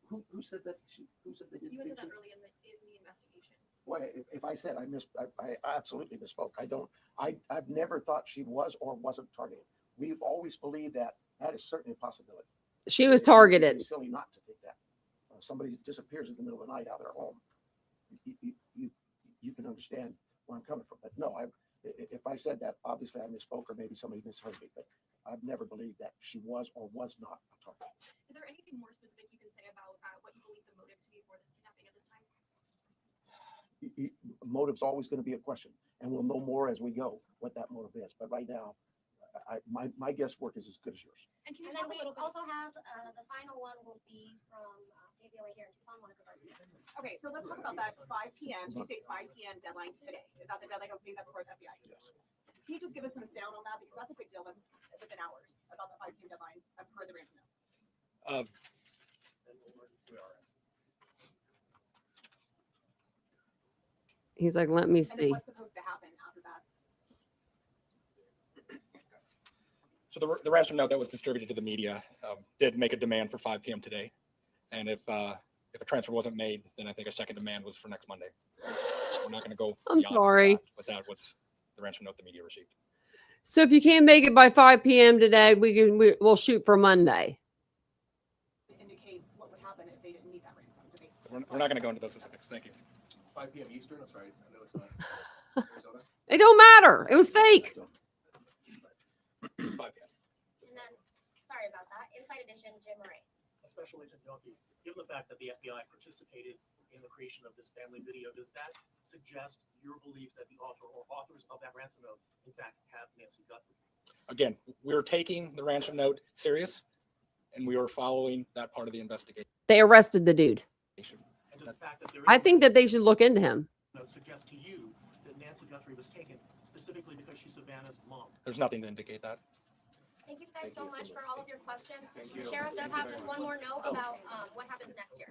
Who said that? Who said that? You had said that early in the investigation. Well, if I said I absolutely misspoke. I've never thought she was or wasn't targeted. We've always believed that is certainly a possibility. She was It'd targeted. be silly not to think that. Somebody disappears in the middle of the night out of their home. You can understand where I'm coming from. But no, if I said that, obviously I misspoke or maybe somebody misheard me. But I've never believed that she was or was not a target. Is there anything more specific you can say about what you believe the motive to be for this kidnapping at this time? Motive's always going to be a question, and we'll know more as we go what that motive is. But right now, my guesswork is as good as yours. And can you And talk then we a little bit? also have the final one will be from KVOA here in Tucson, Monica Garcia. Okay, so let's talk about that 5 p.m. You say 5 p.m. deadline today. Is that the deadline? Okay, that's for the FBI. Yes. Can you just give us some sound on that? Because that's a big deal. That's within hours about the 5 p.m. deadline. I've heard the ransom note. He's like, let me And then see. what's supposed to happen after that? So the ransom note that was distributed to the media did make a demand for 5 p.m. today. And if a transfer wasn't made, then I think a second demand was for next Monday. We're not going to go I'm beyond sorry. that, but that was the ransom note the media received. So if you can't make it by 5 p.m. today, we'll shoot for Monday. Indicate what would happen if they didn't need that ransom. Do they We're not going to go into those specifics. Thank you. 5 p.m. Eastern, that's right. I know it's not Arizona. It don't matter. It was fake. It's 5 p.m. And then, sorry about that. Inside Edition, Jim Murray. Special Agent Yonke, given the fact that the FBI participated in the creation of this family video, does that suggest your belief that the author or authors of that ransom note, in fact, have Nancy Guthrie? Again, we're taking the ransom note serious, and we are following that part of the investigation. They arrested the dude. And does the fact that there is I think that they should look into him. note suggest to you that Nancy Guthrie was taken specifically because she's Savannah's mom? There's nothing to indicate that. Thank you guys so much for all of your questions. Thank The you. sheriff does have just one more note about what happens next year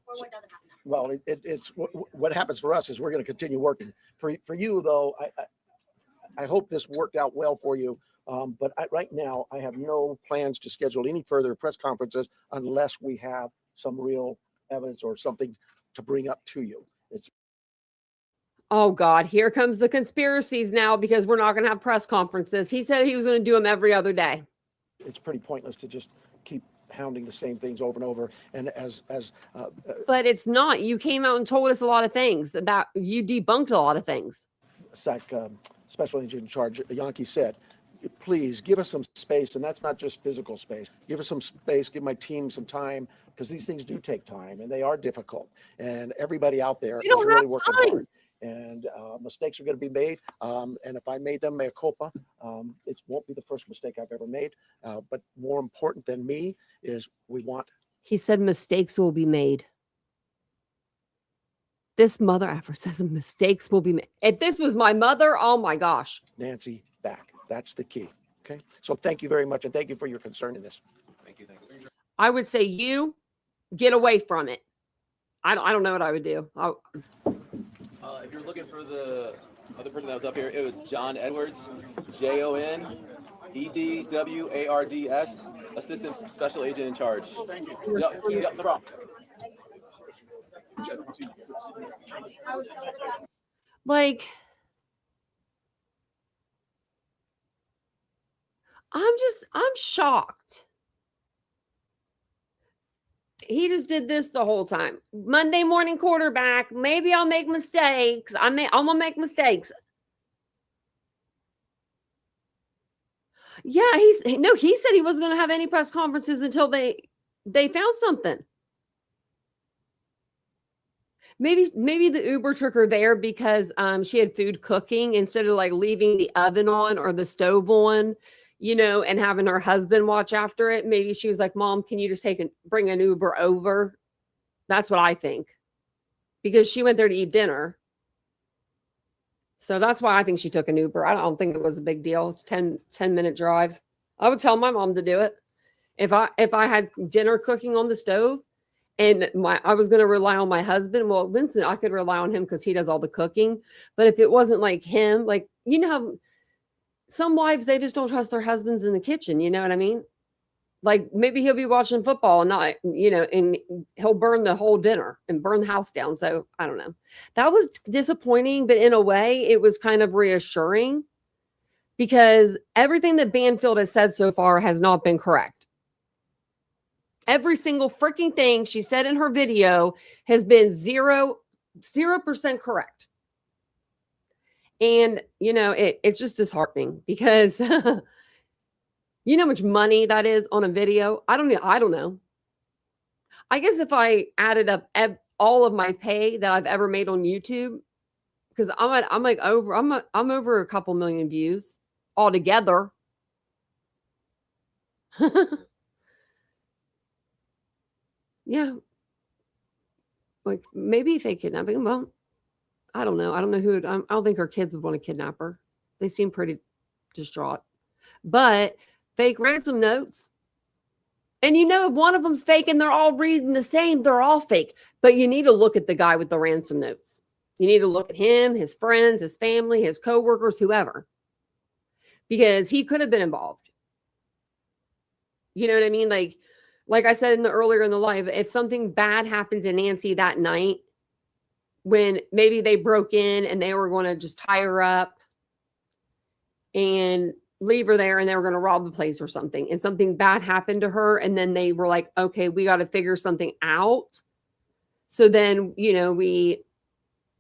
or what doesn't happen next. Well, it's what happens for us is we're going to continue working. For you though, I hope this worked out well for you. But right now, I have no plans to schedule any further press conferences unless we have some real evidence or something to bring up to you. Oh God, here comes the conspiracies now because we're not going to have press conferences. He said he was going to do them every other day. It's pretty pointless to just keep hounding the same things over and over. And But it's not. You came out and told us a lot of things about you debunked a lot of things. Special Agent in Charge Yonke said, please give us some space, and that's not just physical space. Give us some space, give my team some time, because these things do take time and they are difficult. And everybody out there is really working hard. And mistakes are going to be made. And if I made them, mea culpa, it won't be the first mistake I've ever made. But more important than me is we want. He said mistakes will be made. This mother effer says mistakes will be made. If this was my mother, oh my gosh. Nancy back. That's the key. Okay. So thank you very much. And thank you for your concern in this. Thank you. Thank you. I would say you get away from it. I don't know what I would do. If you're looking for the other person that was up here, it was John Edwards, JON EDWARDS, Assistant Special Agent in Charge. Yep, no problem. Like, I'm shocked. He just did this the whole time. Monday morning quarterback. Maybe I'll make mistakes. I'm gonna make mistakes. Yeah, he said he wasn't going to have any press conferences until they found something. Maybe the Uber took her there because she had food cooking instead of like leaving the oven on or the stove on, and having her husband watch after it. Maybe she was like, "Mom, can you just bring an Uber over?" That's what I think, because she went there to eat dinner. So that's why I think she took an Uber. I don't think it was a big deal. It's 10-minute drive. I would tell my mom to do it. If I had dinner cooking on the stove and I was going to rely on my husband, well, Vincent, I could rely on him because he does all the cooking. But if it wasn't like him, like, how some wives, they just don't trust their husbands in the kitchen. You know what I mean? Like maybe he'll be watching football and not, and he'll burn the whole dinner and burn the house down. So I don't know. That was disappointing, but in a way it was kind of reassuring because everything that Banfield has said so far has not been correct. Every single freaking thing she said in her video has been 0% correct. And, it's just disheartening because you know how much money that is on a video? I don't know. I guess if I added up all of my pay that I've ever made on YouTube, because I'm over a couple million views altogether. Yeah. Like maybe fake kidnapping. Well, I don't know. I don't know who. I don't think her kids would want to kidnap her. They seem pretty distraught. But fake ransom notes. And if one of them's fake and they're all reading the same, they're all fake. But you need to look at the guy with the ransom notes. You need to look at him, his friends, his family, his coworkers, whoever. Because he could have been involved. You know what I mean? Like I said earlier in the live, if something bad happened to Nancy that night, when maybe they broke in and they were going to just tie her up and leave her there and they were going to rob the place or something, and something bad happened to her, and then they were like, okay, we got to figure something out. So then,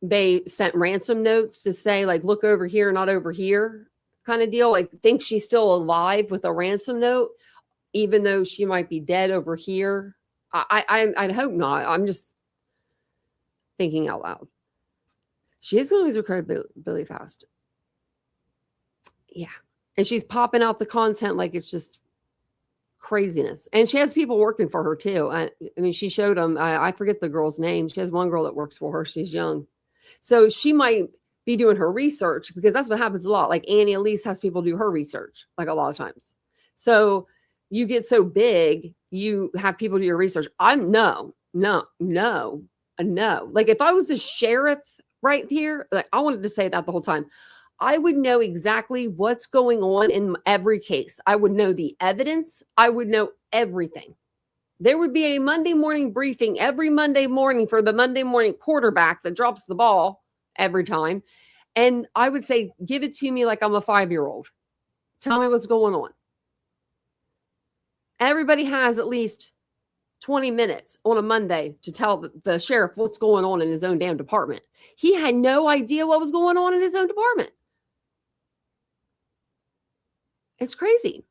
they sent ransom notes to say, like, look over here, not over here kind of deal. Like, think she's still alive with a ransom note, even though she might be dead over here. I'd hope not. I'm just thinking out loud. She is going to lose her credibility fast. Yeah. And she's popping out the content like it's just craziness. And she has people working for her too. I mean, she showed them. I forget the girl's name. She has one girl that works for her. She's young. So she might be doing her research, because that's what happens a lot. Like Annie Elise has people do her research, like a lot of times. So you get so big, you have people do your research. No. Like if I was the sheriff right here, like I wanted to say that the whole time, I would know exactly what's going on in every case. I would know the evidence. I would know everything. There would be a Monday morning briefing every Monday morning for the Monday morning quarterback that drops the ball every time. And I would say, give it to me like I'm a 5-year-old. Tell me what's going on. Everybody has at least 20 minutes on a Monday to tell the sheriff what's going on in his own damn department. He had no idea what was going on in his own department. It's crazy.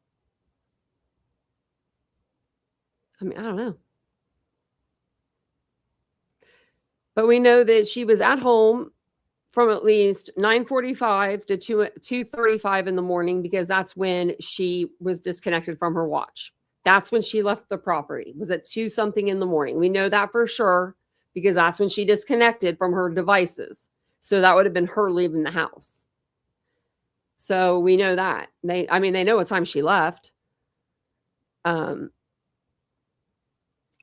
I mean, I don't know. But we know that she was at home from at least 9:45 to 2:35 in the morning, because that's when she was disconnected from her watch. That's when she left the property. Was at 2 something in the morning. We know that for sure because that's when she disconnected from her devices. So that would have been her leaving the house. So we know that. They know what time she left.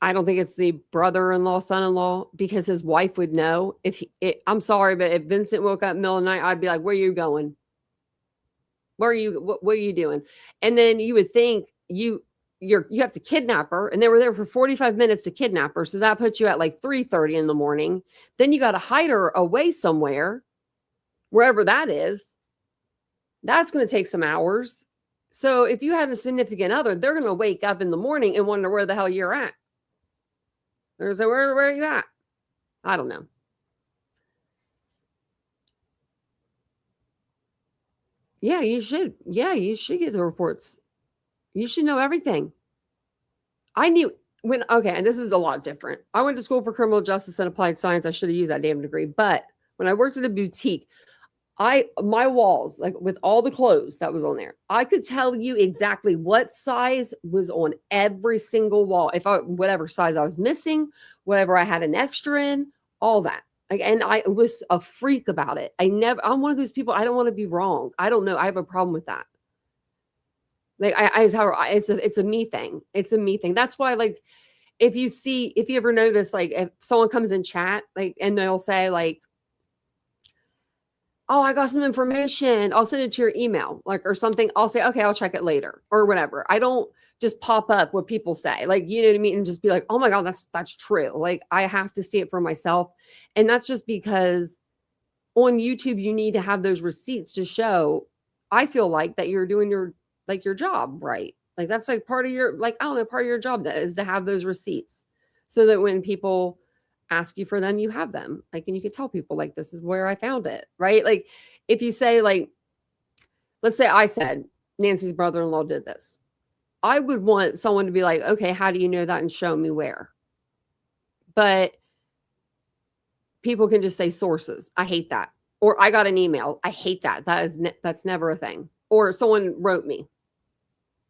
I don't think it's the brother-in-law, son-in-law, because his wife would know. I'm sorry, but if Vincent woke up in the middle of the night, I'd be like, where are you going? What are you doing? And then you would think you have to kidnap her, and they were there for 45 minutes to kidnap her. So that puts you at like 3:30 in the morning. Then you got to hide her away somewhere, wherever that is. That's going to take some hours. So if you had a significant other, they're going to wake up in the morning and wonder where the hell you're at. They're going to say, where are you at? I don't know. Yeah, you should. Yeah, you should get the reports. You should know everything. I knew okay, and this is a lot different. I went to school for criminal justice and applied science. I should have used that damn degree. But when I worked at a boutique, my walls, like with all the clothes that was on there, I could tell you exactly what size was on every single wall. If whatever size I was missing, whatever I had an extra in, all that. Like, and I was a freak about it. I'm one of those people, I don't want to be wrong. I don't know. I have a problem with that. Like it's a me thing. It's a me thing. That's why, like, if you ever notice, like, if someone comes in chat, like, and they'll say, like, oh, I got some information, I'll send it to your email, like, or something. I'll say, okay, I'll check it later or whatever. I don't just pop up what people say, like, you know what I mean? And just be like, oh my God, that's true. Like, I have to see it for myself. And that's just because on YouTube, you need to have those receipts to show, I feel like, that you're doing your job right. Like, that's like part of your, like, I don't know, part of your job that is to have those receipts so that when people ask you for them, you have them. Like, and you can tell people, like, this is where I found it, right? Like, if you say, like, let's say I said Nancy's brother-in-law did this, I would want someone to be like, okay, how do you know that, and show me where. But people can just say sources. I hate that. Or I got an email. I hate that. That's never a thing. Or someone wrote me.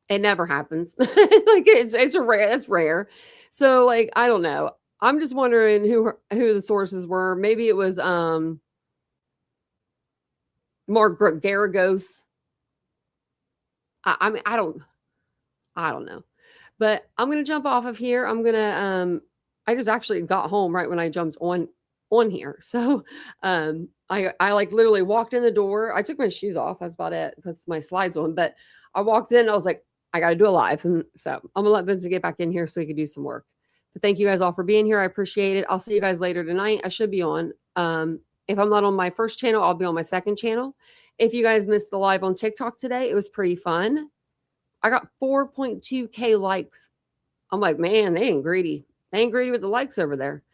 It never happens. Like, that's rare. So, like, I don't know. I'm just wondering who the sources were. Maybe it was Mark Garagos. I mean, I don't know. But I'm gonna jump off of here. I'm gonna I just actually got home right when I jumped on here. So I like literally walked in the door. I took my shoes off. That's about it. Puts my slides on. But I walked in. I was like, I got to do a live. And so I'm gonna let Vincent get back in here so he can do some work. But thank you guys all for being here. I appreciate it. I'll see you guys later tonight. I should be on. If I'm not on my first channel, I'll be on my second channel. If you guys missed the live on TikTok today, it was pretty fun. I got 4.2K likes. I'm like, man, they ain't greedy. They ain't greedy with the likes over there.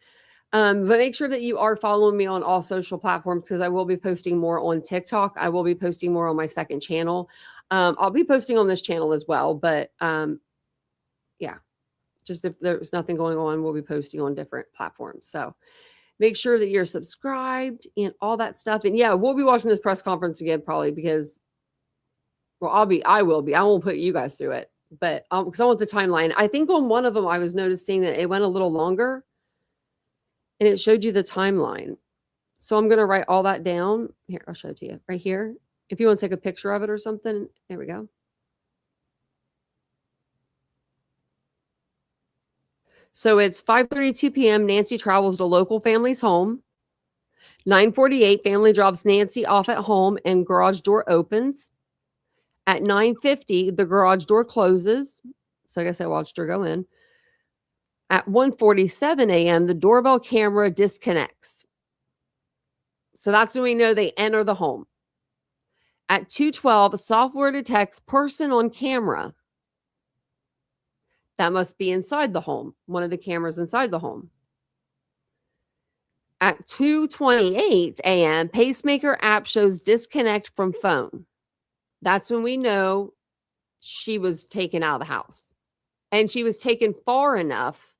But make sure that you are following me on all social platforms, because I will be posting more on TikTok. I will be posting more on my second channel. I'll be posting on this channel as well. But yeah, just if there's nothing going on, we'll be posting on different platforms. So make sure that you're subscribed and all that stuff. And yeah, we'll be watching this press conference again, probably, because, well, I will be. I won't put you guys through it, but because I want the timeline. I think on one of them, I was noticing that it went a little longer. And it showed you the timeline. So I'm going to write all that down. Here, I'll show it to you right here. If you want to take a picture of it or something, there we go. So it's 5:32 p.m. Nancy travels to local family's home. 9:48, family drops Nancy off at home and garage door opens. At 9:50, the garage door closes. So I guess I watched her go in. At 1:47 a.m., the doorbell camera disconnects. So that's when we know they enter the home. At 2:12, software detects person on camera. That must be inside the home, one of the cameras inside the home. At 2:28 a.m., pacemaker app shows disconnect from phone. That's when we know she was taken out of the house. And she was taken far enough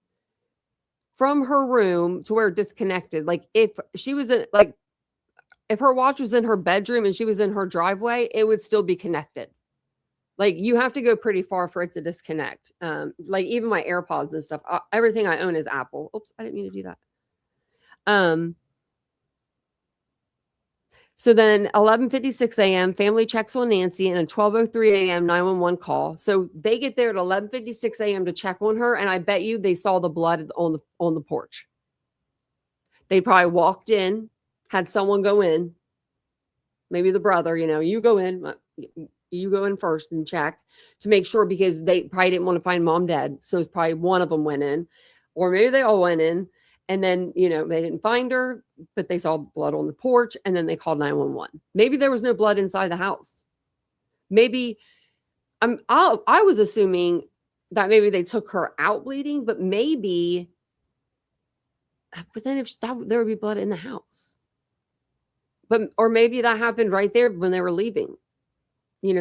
from her room to where it disconnected. Like, if she was if her watch was in her bedroom and she was in her driveway, it would still be connected. Like, you have to go pretty far for it to disconnect. Like, even my AirPods and stuff, everything I own is Apple. Oops, I didn't mean to do that. So then 11:56 a.m., family checks on Nancy, and a 12:03 a.m. 911 call. So they get there at 11:56 a.m. to check on her, and I bet you they saw the blood on the porch. They probably walked in, had someone go in, maybe the brother, you go in first and check to make sure, because they probably didn't want to find mom dead. So it's probably one of them went in, or maybe they all went in. And then, they didn't find her, but they saw blood on the porch, and then they called 911. Maybe there was no blood inside the house. Maybe I was assuming that maybe they took her out bleeding, but then there would be blood in the house. Or maybe that happened right there when they were leaving.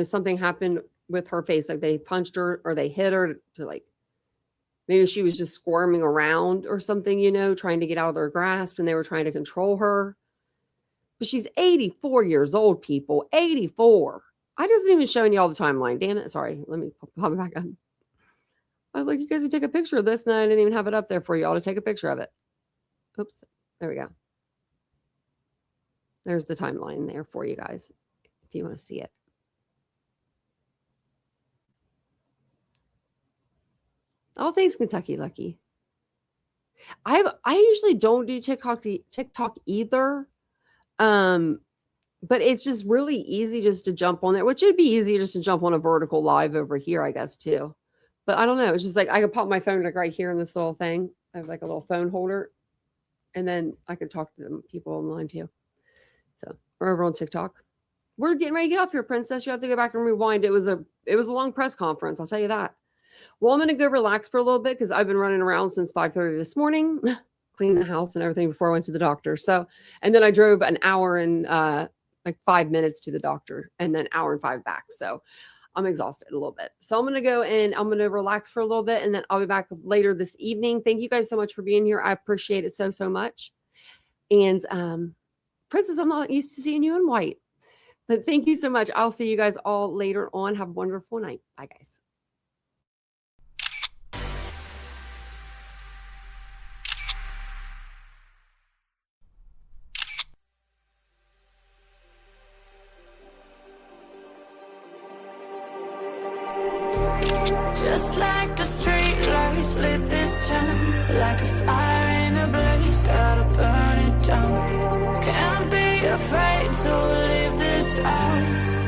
something happened with her face, like they punched her or they hit her to like, maybe she was just squirming around or something, trying to get out of their grasp and they were trying to control her. But she's 84 years old, people. 84. I just even showing you all the timeline. Damn it. Sorry. Let me pop it back up. I was like, you guys can take a picture of this. And I didn't even have it up there for you all to take a picture of it. Oops. There we go. There's the timeline there for you guys if you want to see it. Oh, thanks, Kentucky Lucky. I usually don't do TikTok either. But it's just really easy just to jump on there, which would be easy just to jump on a vertical live over here, I guess, too. But I don't know. It's just like I could pop my phone like right here in this little thing. I have like a little phone holder. And then I could talk to them, people online too. So we're over on TikTok. We're getting ready to get off here, Princess. You have to go back and rewind. It was a long press conference. I'll tell you that. Well, I'm going to go relax for a little bit because I've been running around since 5:30 this morning, cleaning the house and everything before I went to the doctor. So, and then I drove an hour and like 5 minutes to the doctor and then hour and 5 back. So I'm exhausted a little bit. So I'm going to go and I'm going to relax for a little bit and then I'll be back later this evening. Thank you guys so much for being here. I appreciate it so much. And Princess, I'm not used to seeing you in white, but thank you so much. I'll see you guys all later on. Have a wonderful night. Bye, guys. Just like the street lights lit this town, like a fire in a blaze, gotta burn it down. Can't be afraid to leave this out.